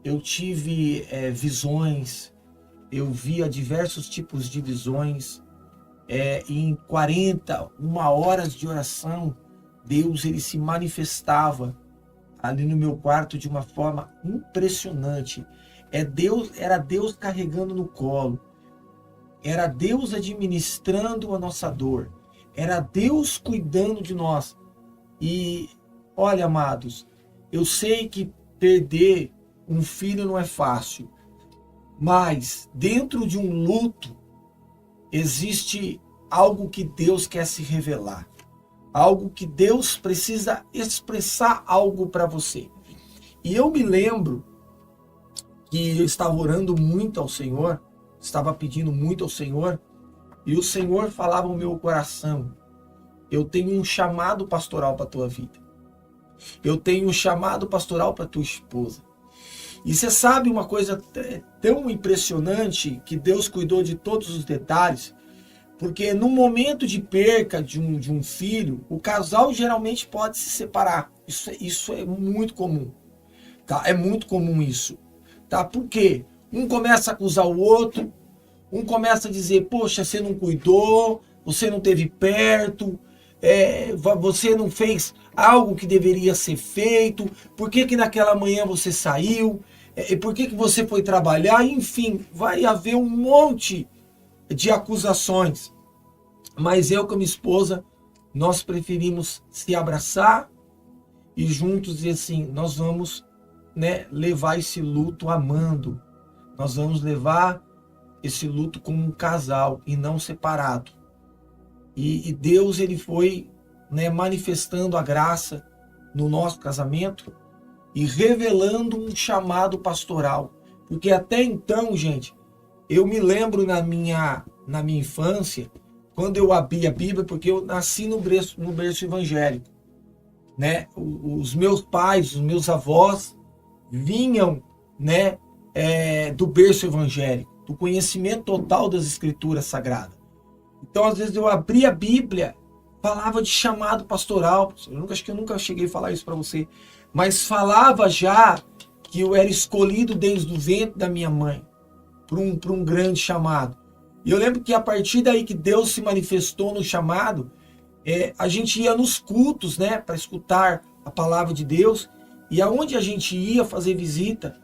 Speaker 1: Eu tive visões, eu via diversos tipos de visões. Em 41 horas de oração, Deus ele se manifestava ali no meu quarto de uma forma impressionante. Era Deus carregando no colo. Era Deus administrando a nossa dor. Era Deus cuidando de nós. E, olha, amados, eu sei que perder um filho não é fácil, mas dentro de um luto existe algo que Deus quer se revelar, algo que Deus precisa expressar algo para você. E eu me lembro que eu estava orando muito ao Senhor, estava pedindo muito ao Senhor, e o Senhor falava no meu coração: eu tenho um chamado pastoral para a tua vida. Eu tenho um chamado pastoral para a tua esposa. E você sabe uma coisa tão impressionante, que Deus cuidou de todos os detalhes, porque no momento de perca de um filho, o casal geralmente pode se separar. Isso é muito comum. Tá? É muito comum isso. Tá? Por quê? Um começa a acusar o outro, um começa a dizer: poxa, você não cuidou, você não esteve perto, você não fez algo que deveria ser feito, por que naquela manhã você saiu, por que você foi trabalhar, enfim, vai haver um monte de acusações. Mas eu com a minha esposa, nós preferimos se abraçar e juntos dizer assim: nós vamos levar esse luto amando, nós vamos levar esse luto como um casal e não separado. E Deus ele foi manifestando a graça no nosso casamento e revelando um chamado pastoral. Porque até então, gente, eu me lembro na minha infância, quando eu abri a Bíblia, porque eu nasci no berço evangélico, né? Os meus pais, os meus avós vinham, né, do berço evangélico, do conhecimento total das Escrituras Sagradas. Então, às vezes, eu abri a Bíblia, falava de chamado pastoral. Acho que eu nunca cheguei a falar isso para você, mas falava já que eu era escolhido desde o ventre da minha mãe para um grande chamado. E eu lembro que a partir daí que Deus se manifestou no chamado, a gente ia nos cultos, né, para escutar a palavra de Deus, e aonde a gente ia fazer visita,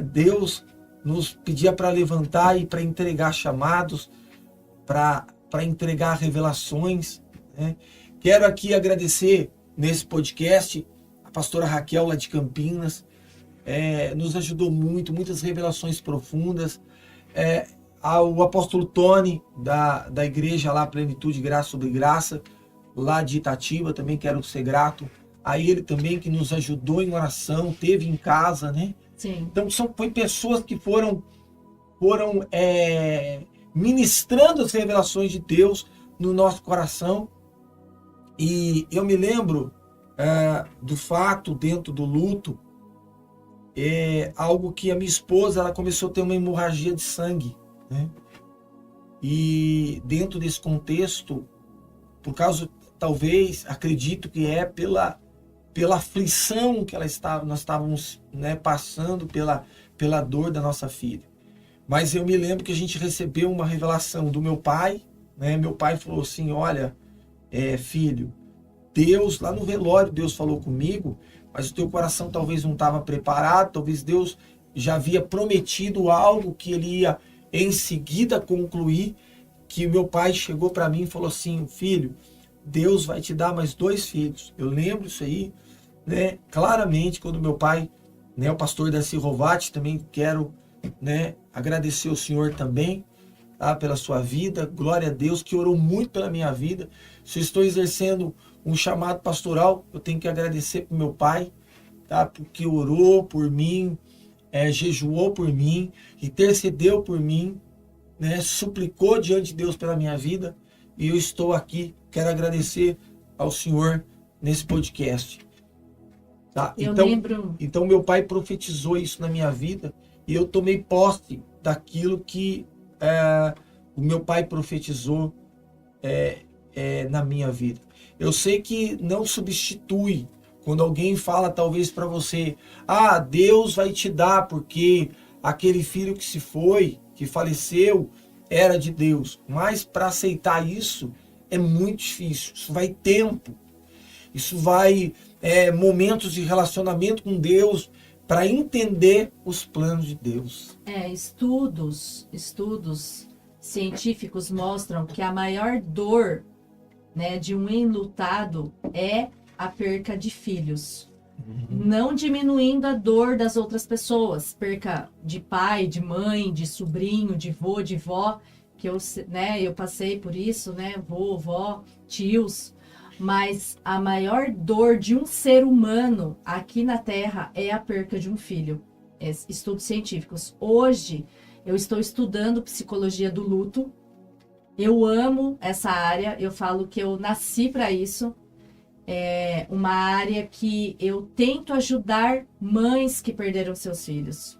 Speaker 1: Deus nos pedia para levantar e para entregar chamados, para entregar revelações, né? Quero aqui agradecer nesse podcast a pastora Raquel lá de Campinas, nos ajudou muito, muitas revelações profundas. O apóstolo Tony da igreja lá, Plenitude, Graça sobre Graça, lá de Itatiba, também quero ser grato a ele também, que nos ajudou em oração, teve em casa, né?
Speaker 3: Sim.
Speaker 1: Então foi pessoas que foram ministrando as revelações de Deus no nosso coração. E eu me lembro do fato, dentro do luto, algo que a minha esposa, ela começou a ter uma hemorragia de sangue, né? E dentro desse contexto, por causa, talvez, acredito que pela aflição que nós estávamos, né, passando, pela dor da nossa filha. Mas eu me lembro que a gente recebeu uma revelação do meu pai, né? Meu pai falou assim: olha, filho, Deus, lá no velório, Deus falou comigo, mas o teu coração talvez não estava preparado, talvez Deus já havia prometido algo que ele ia em seguida concluir, que meu pai chegou para mim e falou assim: filho, Deus vai te dar mais 2 filhos. Eu lembro isso aí, né, claramente, quando meu pai, né, o pastor Darcy Rovati, também quero, né, agradecer ao senhor também, tá, pela sua vida, glória a Deus, que orou muito pela minha vida. Se eu estou exercendo um chamado pastoral, eu tenho que agradecer para o meu pai, tá, porque orou por mim, jejuou por mim, intercedeu por mim, né, suplicou diante de Deus pela minha vida, e eu estou aqui, quero agradecer ao senhor nesse podcast. Tá? Então meu pai profetizou isso na minha vida, e eu tomei posse daquilo que o meu pai profetizou na minha vida. Eu sei que não substitui quando alguém fala talvez para você: Deus vai te dar porque aquele filho que se foi, que faleceu, era de Deus. Mas para aceitar isso é muito difícil. Isso vai tempo. Isso vai momentos de relacionamento com Deus para entender os planos de Deus.
Speaker 3: Estudos científicos mostram que a maior dor, né, de um enlutado é a perca de filhos. Não diminuindo a dor das outras pessoas, perca de pai, de mãe, de sobrinho, de vô, de vó, que eu passei por isso, né, vô, vó, tios. Mas a maior dor de um ser humano aqui na Terra é a perca de um filho. Estudos científicos. Hoje, eu estou estudando psicologia do luto. Eu amo essa área. Eu falo que eu nasci para isso. É uma área que eu tento ajudar mães que perderam seus filhos.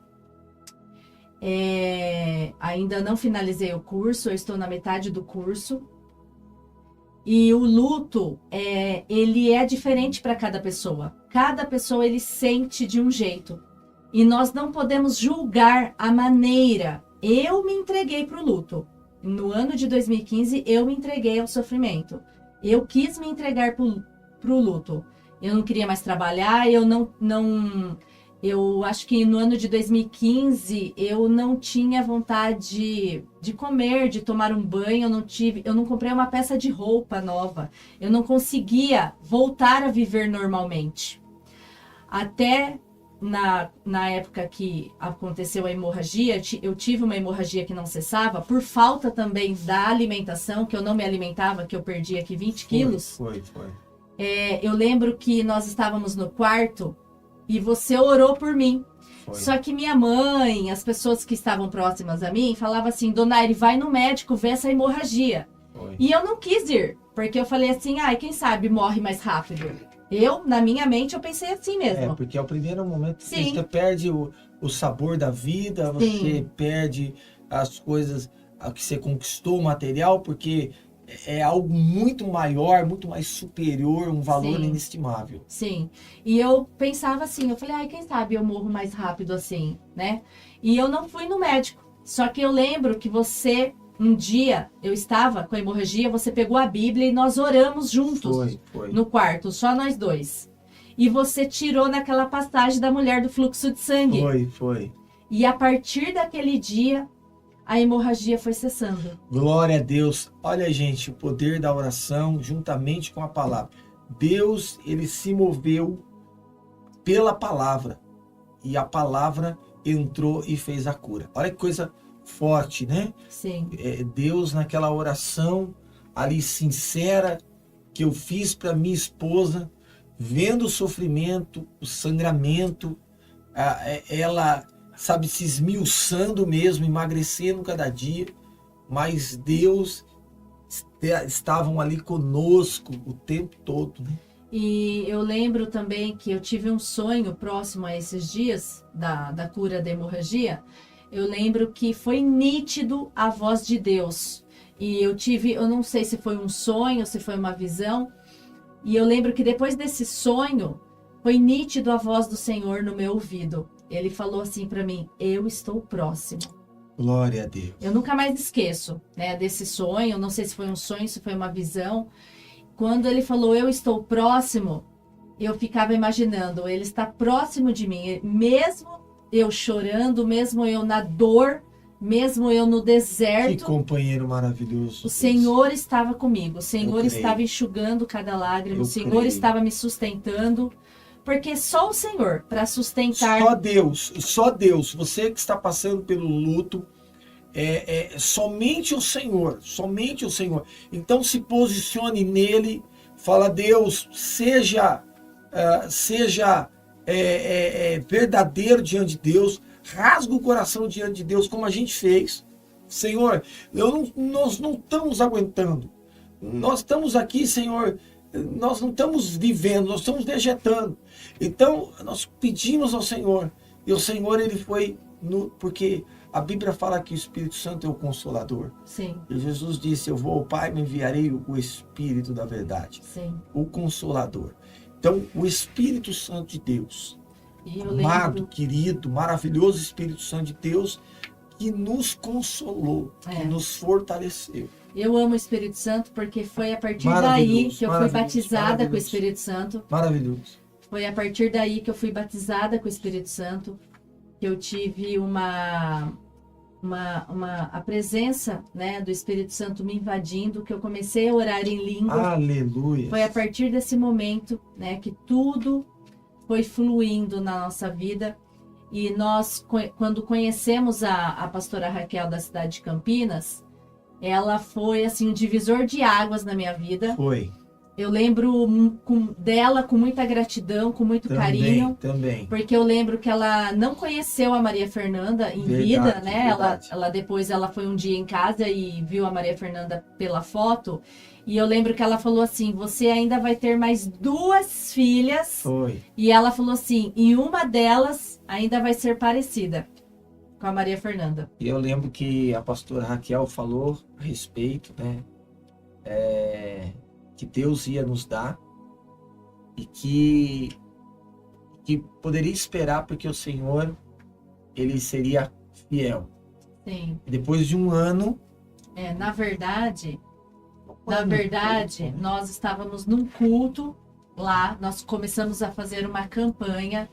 Speaker 3: Ainda não finalizei o curso. Eu estou na metade do curso. E o luto, ele é diferente para cada pessoa. Cada pessoa, ele sente de um jeito. E nós não podemos julgar a maneira. Eu me entreguei para o luto. No ano de 2015, eu me entreguei ao sofrimento. Eu quis me entregar para o luto. Eu não queria mais trabalhar, eu acho que no ano de 2015 eu não tinha vontade de comer, de tomar um banho, eu não comprei uma peça de roupa nova. Eu não conseguia voltar a viver normalmente. Até na época que aconteceu a hemorragia, eu tive uma hemorragia que não cessava, por falta também da alimentação, que eu não me alimentava, que eu perdi aqui 20 quilos.
Speaker 1: Foi.
Speaker 3: Eu lembro que nós estávamos no quarto e você orou por mim.
Speaker 1: Foi.
Speaker 3: Só que minha mãe, as pessoas que estavam próximas a mim, falavam assim: Donaire, vai no médico ver essa hemorragia.
Speaker 1: Foi.
Speaker 3: E eu não quis ir, porque eu falei assim, quem sabe morre mais rápido. Na minha mente, eu pensei assim mesmo.
Speaker 1: Porque é o primeiro momento que
Speaker 3: Sim.
Speaker 1: você perde o sabor da vida,
Speaker 3: Sim.
Speaker 1: você perde as coisas que você conquistou, o material, porque é algo muito maior, muito mais superior, um valor
Speaker 3: Sim.
Speaker 1: inestimável.
Speaker 3: Sim, e eu pensava assim, eu falei, quem sabe eu morro mais rápido assim, né? E eu não fui no médico, só que eu lembro que você, um dia, eu estava com a hemorragia, você pegou a Bíblia e nós oramos juntos
Speaker 1: Foi.
Speaker 3: no quarto, só nós dois. E você tirou naquela passagem da mulher do fluxo de sangue.
Speaker 1: Foi.
Speaker 3: E a partir daquele dia, a hemorragia foi cessando.
Speaker 1: Glória a Deus. Olha, gente, o poder da oração juntamente com a palavra. Deus, ele se moveu pela palavra. E a palavra entrou e fez a cura. Olha que coisa forte, né?
Speaker 3: Sim.
Speaker 1: Deus, naquela oração ali sincera que eu fiz para minha esposa, vendo o sofrimento, o sangramento, ela, sabe, se esmiuçando mesmo, emagrecendo cada dia, mas Deus estavam ali conosco o tempo todo, né?
Speaker 3: E eu lembro também que eu tive um sonho próximo a esses dias da cura da hemorragia. Eu lembro que foi nítido a voz de Deus. E eu não sei se foi um sonho, se foi uma visão. E eu lembro que depois desse sonho, foi nítido a voz do Senhor no meu ouvido. Ele falou assim para mim, eu estou próximo.
Speaker 1: Glória a Deus.
Speaker 3: Eu nunca mais esqueço, né, desse sonho. Não sei se foi um sonho, se foi uma visão. Quando ele falou, eu estou próximo, eu ficava imaginando, ele está próximo de mim. Mesmo eu chorando, mesmo eu na dor, mesmo eu no deserto.
Speaker 1: Que companheiro maravilhoso.
Speaker 3: O Senhor estava comigo. O Senhor
Speaker 1: creio.
Speaker 3: estava enxugando cada lágrima.
Speaker 1: Eu
Speaker 3: O Senhor
Speaker 1: creio.
Speaker 3: estava me sustentando. Porque só o Senhor para sustentar.
Speaker 1: Só Deus. Você que está passando pelo luto, somente o Senhor. Então se posicione nele. Fala, Deus, seja verdadeiro diante de Deus. Rasga o coração diante de Deus, como a gente fez. Senhor, nós não estamos aguentando. Nós estamos aqui, Senhor, nós não estamos vivendo, nós estamos vegetando. Então, nós pedimos ao Senhor. E o Senhor, ele foi, porque a Bíblia fala que o Espírito Santo é o Consolador.
Speaker 3: Sim.
Speaker 1: E Jesus disse, eu vou ao Pai, me enviarei o Espírito da verdade.
Speaker 3: Sim.
Speaker 1: O Consolador. Então, o Espírito Santo de Deus, amado, querido, maravilhoso Espírito Santo de Deus, que nos consolou, que nos fortaleceu.
Speaker 3: Eu amo o Espírito Santo porque foi a partir daí que eu fui batizada com o Espírito Santo.
Speaker 1: Maravilhoso.
Speaker 3: Foi a partir daí que eu fui batizada com o Espírito Santo, que eu tive a presença, né, do Espírito Santo me invadindo, que eu comecei a orar em língua.
Speaker 1: Aleluia.
Speaker 3: Foi a partir desse momento, né, que tudo foi fluindo na nossa vida. E nós, quando conhecemos a pastora Raquel da cidade de Campinas, ela foi assim um divisor de águas na minha vida.
Speaker 1: Foi.
Speaker 3: Eu lembro dela com muita gratidão, com muito carinho.
Speaker 1: Também.
Speaker 3: Porque eu lembro que ela não conheceu a Maria Fernanda em vida, né? Ela depois foi um dia em casa e viu a Maria Fernanda pela foto. E eu lembro que ela falou assim, você ainda vai ter mais 2 filhas.
Speaker 1: Foi.
Speaker 3: E ela falou assim, e uma delas ainda vai ser parecida com a Maria Fernanda.
Speaker 1: E eu lembro que a pastora Raquel falou a respeito, né? Que Deus ia nos dar e que poderia esperar porque o Senhor, ele seria fiel.
Speaker 3: Sim.
Speaker 1: Depois de um ano...
Speaker 3: Na verdade, nós estávamos num culto lá, nós começamos a fazer uma campanha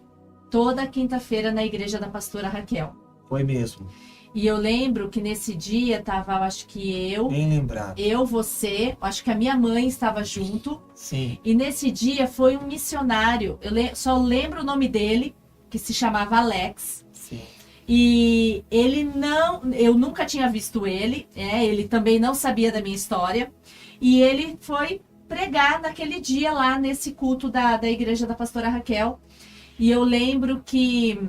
Speaker 3: toda quinta-feira na igreja da pastora Raquel.
Speaker 1: Foi mesmo.
Speaker 3: E eu lembro que nesse dia tava, acho que
Speaker 1: bem lembrado.
Speaker 3: Você, acho que a minha mãe estava junto.
Speaker 1: Sim.
Speaker 3: E nesse dia foi um missionário, só lembro o nome dele, que se chamava Alex.
Speaker 1: Sim.
Speaker 3: E eu nunca tinha visto ele, ele também não sabia da minha história. E ele foi pregar naquele dia lá nesse culto da igreja da pastora Raquel. E eu lembro que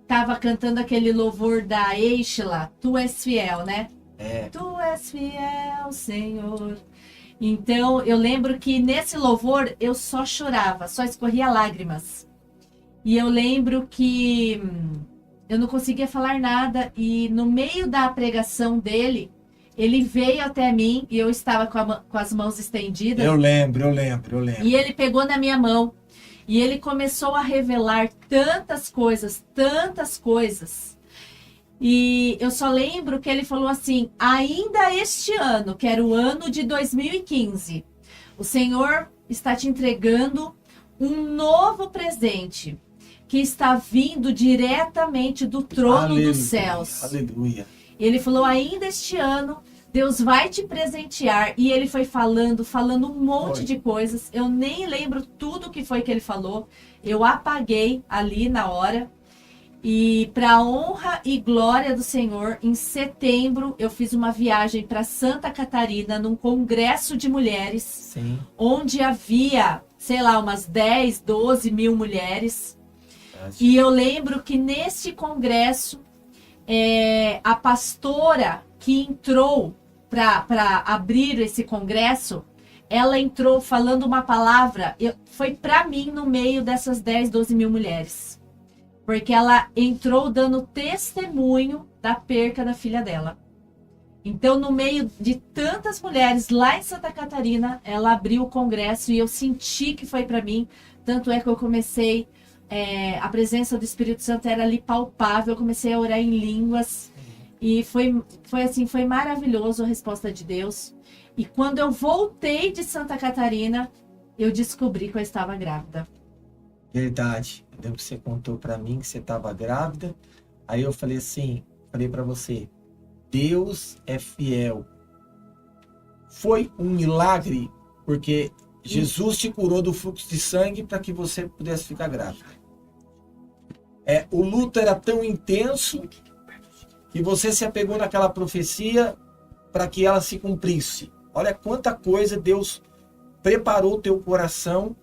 Speaker 3: tava cantando aquele louvor da Eichla, Tu és fiel, né? Tu és fiel, Senhor. Então, eu lembro que nesse louvor eu só chorava, só escorria lágrimas. E eu lembro que eu não conseguia falar nada. E no meio da pregação dele, ele veio até mim e eu estava com as mãos estendidas.
Speaker 1: Eu lembro.
Speaker 3: E ele pegou na minha mão. E ele começou a revelar tantas coisas. E eu só lembro que ele falou assim: ainda este ano, que era o ano de 2015, o Senhor está te entregando um novo presente que está vindo diretamente do trono dos céus.
Speaker 1: Aleluia.
Speaker 3: Ele falou: ainda este ano, Deus vai te presentear. E ele foi falando um monte de coisas. Eu nem lembro tudo que foi que ele falou. Eu apaguei ali na hora. E para honra e glória do Senhor, em setembro eu fiz uma viagem para Santa Catarina, num congresso de mulheres.
Speaker 1: Sim.
Speaker 3: Onde havia, sei lá, umas 10, 12 mil mulheres. E eu lembro que neste congresso, a pastora que entrou para abrir esse congresso, ela entrou falando uma palavra, foi para mim no meio dessas 10, 12 mil mulheres. Porque ela entrou dando testemunho da perca da filha dela. Então, no meio de tantas mulheres lá em Santa Catarina, ela abriu o congresso e eu senti que foi para mim. Tanto é que eu comecei, a presença do Espírito Santo era ali palpável, eu comecei a orar em línguas. E foi maravilhoso a resposta de Deus. E quando eu voltei de Santa Catarina, eu descobri que eu estava grávida.
Speaker 1: Verdade. Eu lembro que você contou para mim que você estava grávida. Aí eu falei assim, para você, Deus é fiel. Foi um milagre, porque Jesus te curou do fluxo de sangue para que você pudesse ficar grávida. O luto era tão intenso que você se apegou naquela profecia para que ela se cumprisse. Olha quanta coisa Deus preparou o teu coração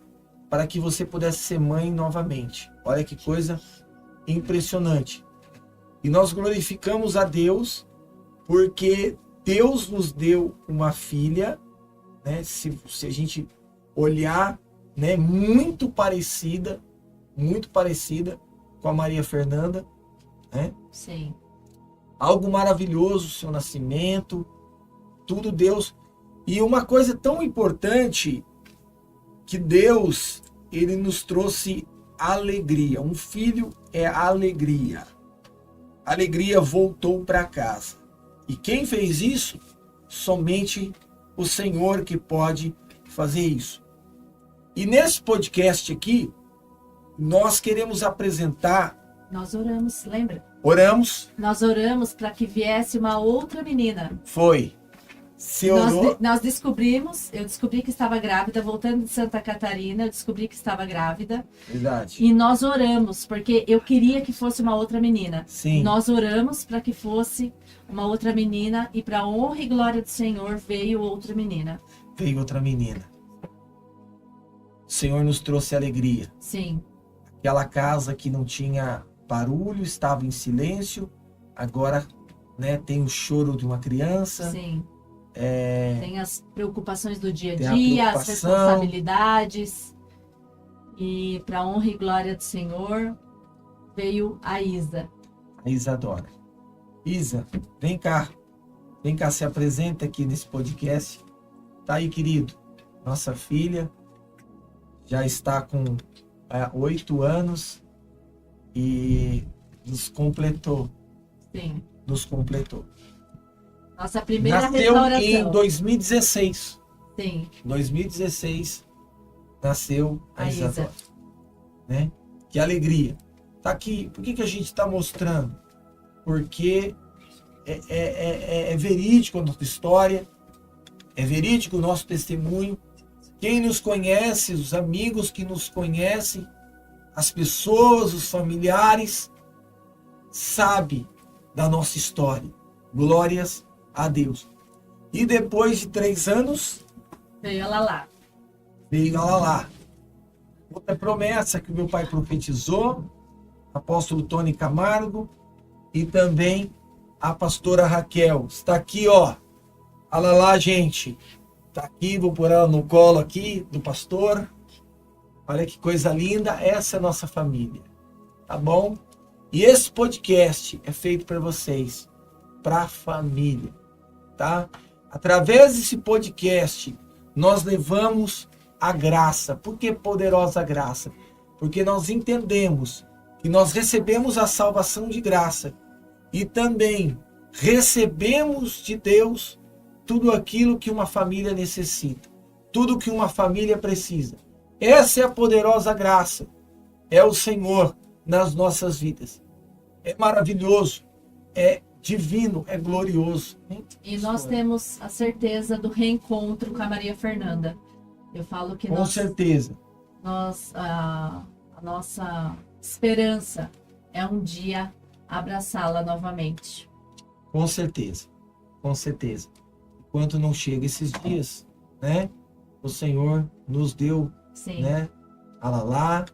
Speaker 1: para que você pudesse ser mãe novamente. Olha que coisa impressionante. E nós glorificamos a Deus porque Deus nos deu uma filha, né? Se a gente olhar, né, muito parecida com a Maria Fernanda, né?
Speaker 3: Sim.
Speaker 1: Algo maravilhoso, seu nascimento, tudo Deus. E uma coisa tão importante, que Deus, ele nos trouxe alegria. Um filho é alegria. A alegria voltou para casa. E quem fez isso? Somente o Senhor que pode fazer isso. E nesse podcast aqui, nós queremos apresentar...
Speaker 3: Nós oramos, lembra?
Speaker 1: Oramos.
Speaker 3: Nós oramos para que viesse uma outra menina.
Speaker 1: Foi.
Speaker 3: Nós descobrimos, eu descobri que estava grávida, voltando de Santa Catarina, eu descobri que estava grávida.
Speaker 1: Verdade.
Speaker 3: E nós oramos, porque eu queria que fosse uma outra menina.
Speaker 1: Sim.
Speaker 3: Nós oramos para que fosse uma outra menina, e para a honra e glória do Senhor veio outra menina.
Speaker 1: Veio outra menina. O Senhor nos trouxe alegria.
Speaker 3: Sim.
Speaker 1: Aquela casa que não tinha barulho, estava em silêncio, agora, né, tem o choro de uma criança.
Speaker 3: Sim. Tem as preocupações do dia a
Speaker 1: a
Speaker 3: dia, as responsabilidades. E para a honra e glória do Senhor, veio a Isa.
Speaker 1: A Isadora. Isa, vem cá. Vem cá, se apresenta aqui nesse podcast. Tá aí, querido. Nossa filha já está com 8 anos e nos completou.
Speaker 3: Sim.
Speaker 1: Nos completou.
Speaker 3: Nossa primeira
Speaker 1: nasceu
Speaker 3: restauração.
Speaker 1: Em 2016.
Speaker 3: Sim.
Speaker 1: 2016 nasceu a Isadora.
Speaker 3: Isa.
Speaker 1: Né? Que alegria. Tá aqui. Por que a gente está mostrando? Porque é verídico a nossa história, é verídico o nosso testemunho. Quem nos conhece, os amigos que nos conhecem, as pessoas, os familiares, sabe da nossa história. Glórias a Deus. E depois de 3 anos,
Speaker 3: veio ela lá.
Speaker 1: Veio ela lá. Outra promessa que o meu pai profetizou, apóstolo Tony Camargo, e também a pastora Raquel. Está aqui, ó. Olha lá, gente. Está aqui, vou pôr ela no colo aqui do pastor. Olha que coisa linda. Essa é a nossa família. Tá bom? E esse podcast é feito para vocês, para a família, tá? Através desse podcast, nós levamos a graça. Por que poderosa graça? Porque nós entendemos que nós recebemos a salvação de graça e também recebemos de Deus tudo aquilo que uma família necessita, tudo que uma família precisa. Essa é a poderosa graça, é o Senhor nas nossas vidas. É maravilhoso, é divino, é glorioso.
Speaker 3: E nós temos a certeza do reencontro com a Maria Fernanda. Eu falo que
Speaker 1: Com certeza.
Speaker 3: a nossa esperança é um dia abraçá-la novamente.
Speaker 1: Com certeza, com certeza. Enquanto não chega esses dias, né? O Senhor nos deu,
Speaker 3: Sim.
Speaker 1: né? A Lalá,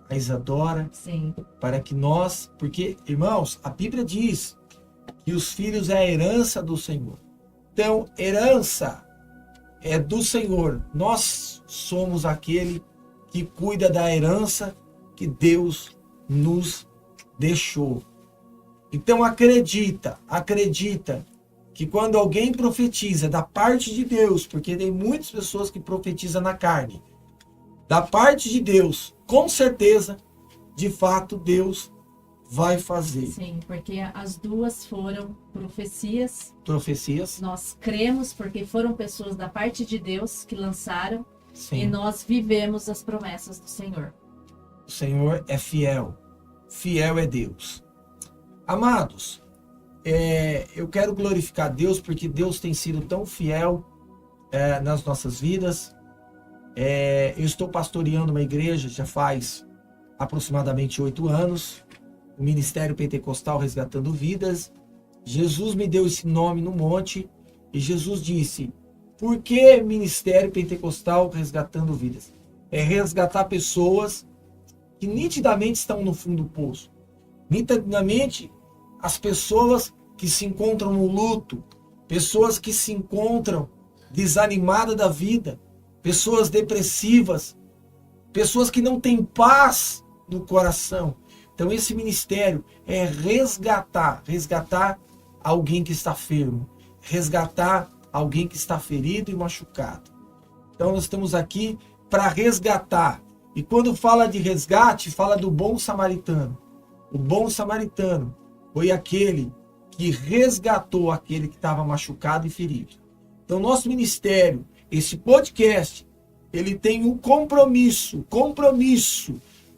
Speaker 1: a Isadora,
Speaker 3: Sim.
Speaker 1: para que nós, porque, irmãos, a Bíblia diz que os filhos é a herança do Senhor. Então, herança é do Senhor. Nós somos aquele que cuida da herança que Deus nos deixou. Então acredita que quando alguém profetiza da parte de Deus, porque tem muitas pessoas que profetizam na carne, da parte de Deus, com certeza, de fato, Deus vai fazer.
Speaker 3: Sim, porque as duas foram profecias.
Speaker 1: Profecias.
Speaker 3: Nós cremos porque foram pessoas da parte de Deus que lançaram.
Speaker 1: Sim.
Speaker 3: E nós vivemos as promessas do Senhor.
Speaker 1: O Senhor é fiel. Fiel é Deus. Amados, eu quero glorificar Deus porque Deus tem sido tão fiel nas nossas vidas. Eu estou pastoreando uma igreja já faz aproximadamente 8 anos. O Ministério Pentecostal Resgatando Vidas. Jesus me deu esse nome no monte e Jesus disse: por que Ministério Pentecostal Resgatando Vidas? É resgatar pessoas que nitidamente estão no fundo do poço. Nitidamente, as pessoas que se encontram no luto, pessoas que se encontram desanimadas da vida, pessoas depressivas, pessoas que não têm paz no coração. Então esse ministério é resgatar alguém que está enfermo, resgatar alguém que está ferido e machucado. Então nós estamos aqui para resgatar. E quando fala de resgate, fala do bom samaritano. O bom samaritano foi aquele que resgatou aquele que estava machucado e ferido. Então nosso ministério, esse podcast, ele tem um compromisso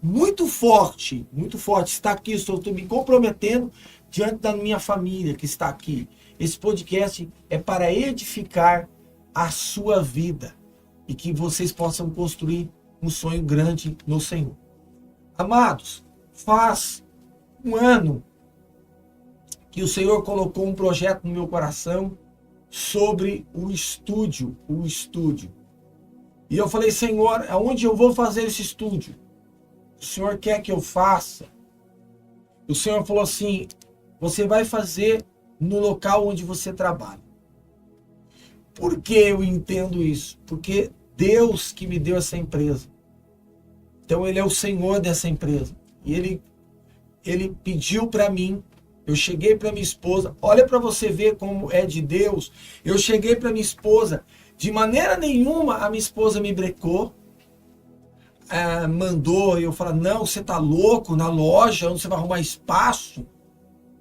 Speaker 1: muito forte, está aqui, estou me comprometendo diante da minha família que está aqui. Esse podcast é para edificar a sua vida e que vocês possam construir um sonho grande no Senhor. Amados, faz um ano que o Senhor colocou um projeto no meu coração sobre o estúdio. E eu falei: Senhor, aonde eu vou fazer esse estúdio? O Senhor quer que eu faça? O Senhor falou assim: você vai fazer no local onde você trabalha. Por que eu entendo isso? Porque Deus que me deu essa empresa. Então Ele é o Senhor dessa empresa. E Ele pediu para mim. Eu cheguei para minha esposa. Olha para você ver como é de Deus. Eu cheguei para minha esposa. De maneira nenhuma a minha esposa me brecou. Mandou eu falar: não, você tá louco, na loja onde você vai arrumar espaço?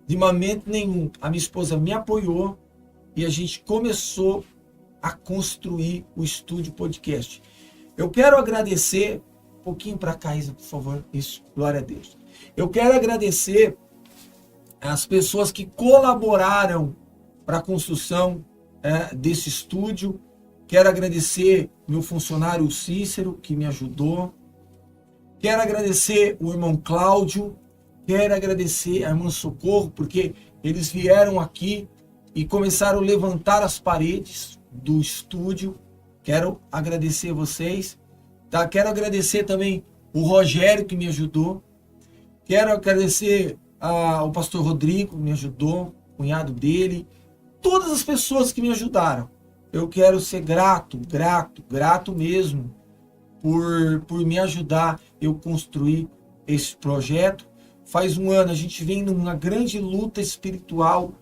Speaker 1: De momento nenhum. A minha esposa me apoiou e a gente começou a construir o estúdio podcast. Eu quero agradecer, um pouquinho para cá, Isa, por favor. Isso, glória a Deus. Eu quero agradecer as pessoas que colaboraram para a construção desse estúdio. Quero agradecer meu funcionário Cícero, que me ajudou. Quero agradecer o irmão Cláudio. Quero agradecer a irmã Socorro, porque eles vieram aqui e começaram a levantar as paredes do estúdio. Quero agradecer vocês. Tá? Quero agradecer também o Rogério, que me ajudou. Quero agradecer ao pastor Rodrigo, que me ajudou. cunhado dele, todas as pessoas que me ajudaram. Eu quero ser grato mesmo por me ajudar eu construir esse projeto. Faz um ano a gente vem numa grande luta espiritual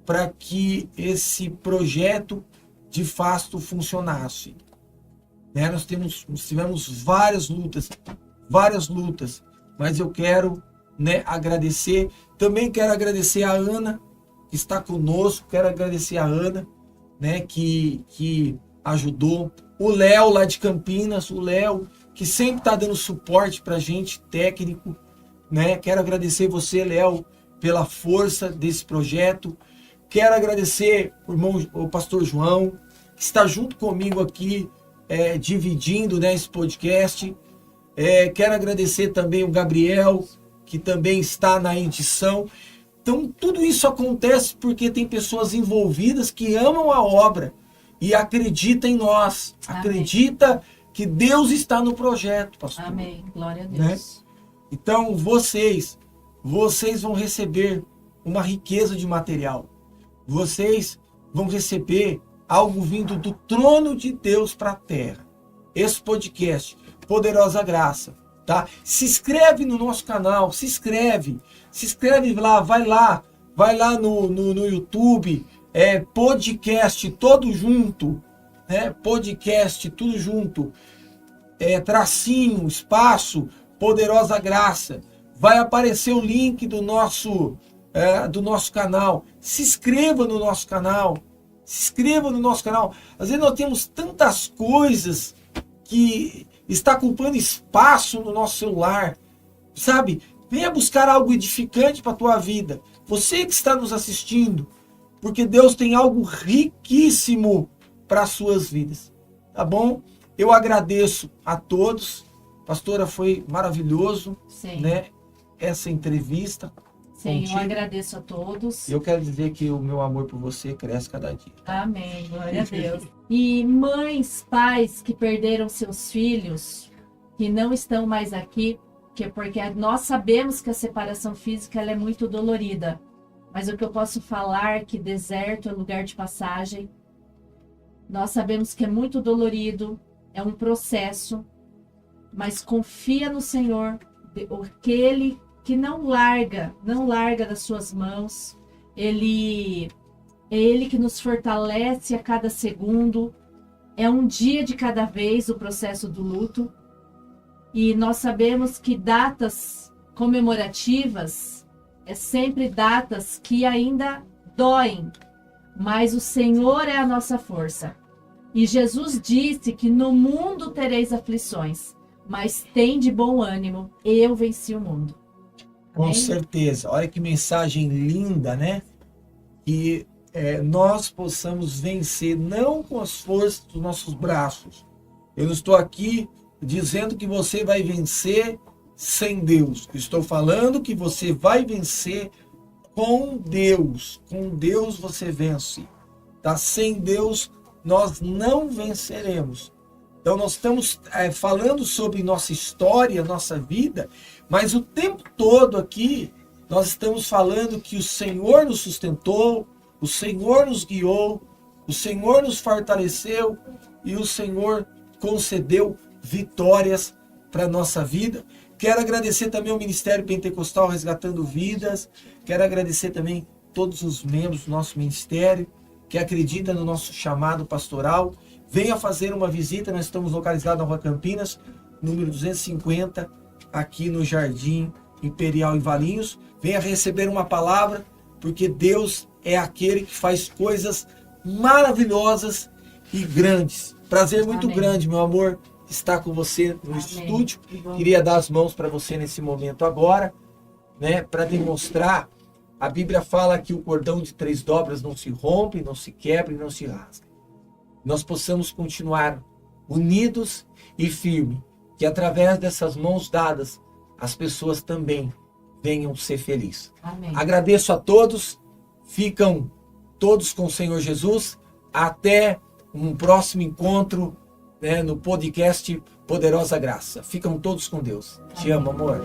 Speaker 1: para que esse projeto de fato funcionasse. Né? Nós tivemos várias lutas, mas eu quero, né, agradecer. Também quero agradecer a Ana, que está conosco, quero agradecer a Ana, né, que ajudou, o Léo lá de Campinas, o Léo, que sempre está dando suporte para a gente, técnico, né? Quero agradecer você, Léo, pela força desse projeto. Quero agradecer o pastor João, que está junto comigo aqui, dividindo, né, esse podcast. Quero agradecer também o Gabriel, que também está na edição. Então, tudo isso acontece porque tem pessoas envolvidas que amam a obra e acreditam em nós. Amém. Acredita que Deus está no projeto, pastor.
Speaker 3: Amém. Glória a Deus.
Speaker 1: Né? Então, vocês vão receber uma riqueza de material. Vocês vão receber algo vindo do trono de Deus para a terra. Esse podcast, Poderosa Graça. Tá? Se inscreve no nosso canal, se inscreve lá, vai lá no YouTube, podcast todo junto, né? Podcast tudo junto, tracinho, espaço, Poderosa Graça, vai aparecer o link do nosso canal. Se inscreva no nosso canal, às vezes nós temos tantas coisas que está ocupando espaço no nosso celular, sabe? Venha buscar algo edificante para a tua vida. Você que está nos assistindo, porque Deus tem algo riquíssimo para as suas vidas, tá bom? Eu agradeço a todos. Pastora, foi maravilhoso, né? Essa entrevista.
Speaker 3: Sim, eu agradeço a todos.
Speaker 1: Eu quero dizer que o meu amor por você cresce cada dia.
Speaker 3: Amém, glória a Deus. E mães, pais que perderam seus filhos, que não estão mais aqui, porque nós sabemos que a separação física ela é muito dolorida. Mas o que eu posso falar é que deserto é lugar de passagem. Nós sabemos que é muito dolorido, é um processo, mas confia no Senhor, aquele que não larga das suas mãos. É Ele que nos fortalece a cada segundo. É um dia de cada vez o processo do luto. E nós sabemos que datas comemorativas é sempre datas que ainda doem, mas o Senhor é a nossa força. E Jesus disse que no mundo tereis aflições, mas tem de bom ânimo, eu venci o mundo.
Speaker 1: Com certeza. Olha que mensagem linda, né? Que nós possamos vencer, não com as forças dos nossos braços. Eu não estou aqui dizendo que você vai vencer sem Deus. Eu estou falando que você vai vencer com Deus. Com Deus você vence. Tá? Sem Deus nós não venceremos. Então nós estamos falando sobre nossa história, nossa vida, mas o tempo todo aqui nós estamos falando que o Senhor nos sustentou, o Senhor nos guiou, o Senhor nos fortaleceu e o Senhor concedeu vitórias para a nossa vida. Quero agradecer também ao Ministério Pentecostal Resgatando Vidas, quero agradecer também todos os membros do nosso ministério que acreditam no nosso chamado pastoral. Venha fazer uma visita, nós estamos localizados na Rua Campinas, número 250, aqui no Jardim Imperial em Valinhos. Venha receber uma palavra, porque Deus é aquele que faz coisas maravilhosas e grandes. Prazer muito grande, meu amor, estar com você no estúdio. Queria dar as mãos para você nesse momento agora, né, para demonstrar. A Bíblia fala que o cordão de 3 dobras não se rompe, não se quebra e não se rasga. Nós possamos continuar unidos e firmes, que através dessas mãos dadas, as pessoas também venham ser felizes.
Speaker 3: Amém.
Speaker 1: Agradeço a todos, ficam todos com o Senhor Jesus, até um próximo encontro, né, no podcast Poderosa Graça. Ficam todos com Deus. Te amo, amor.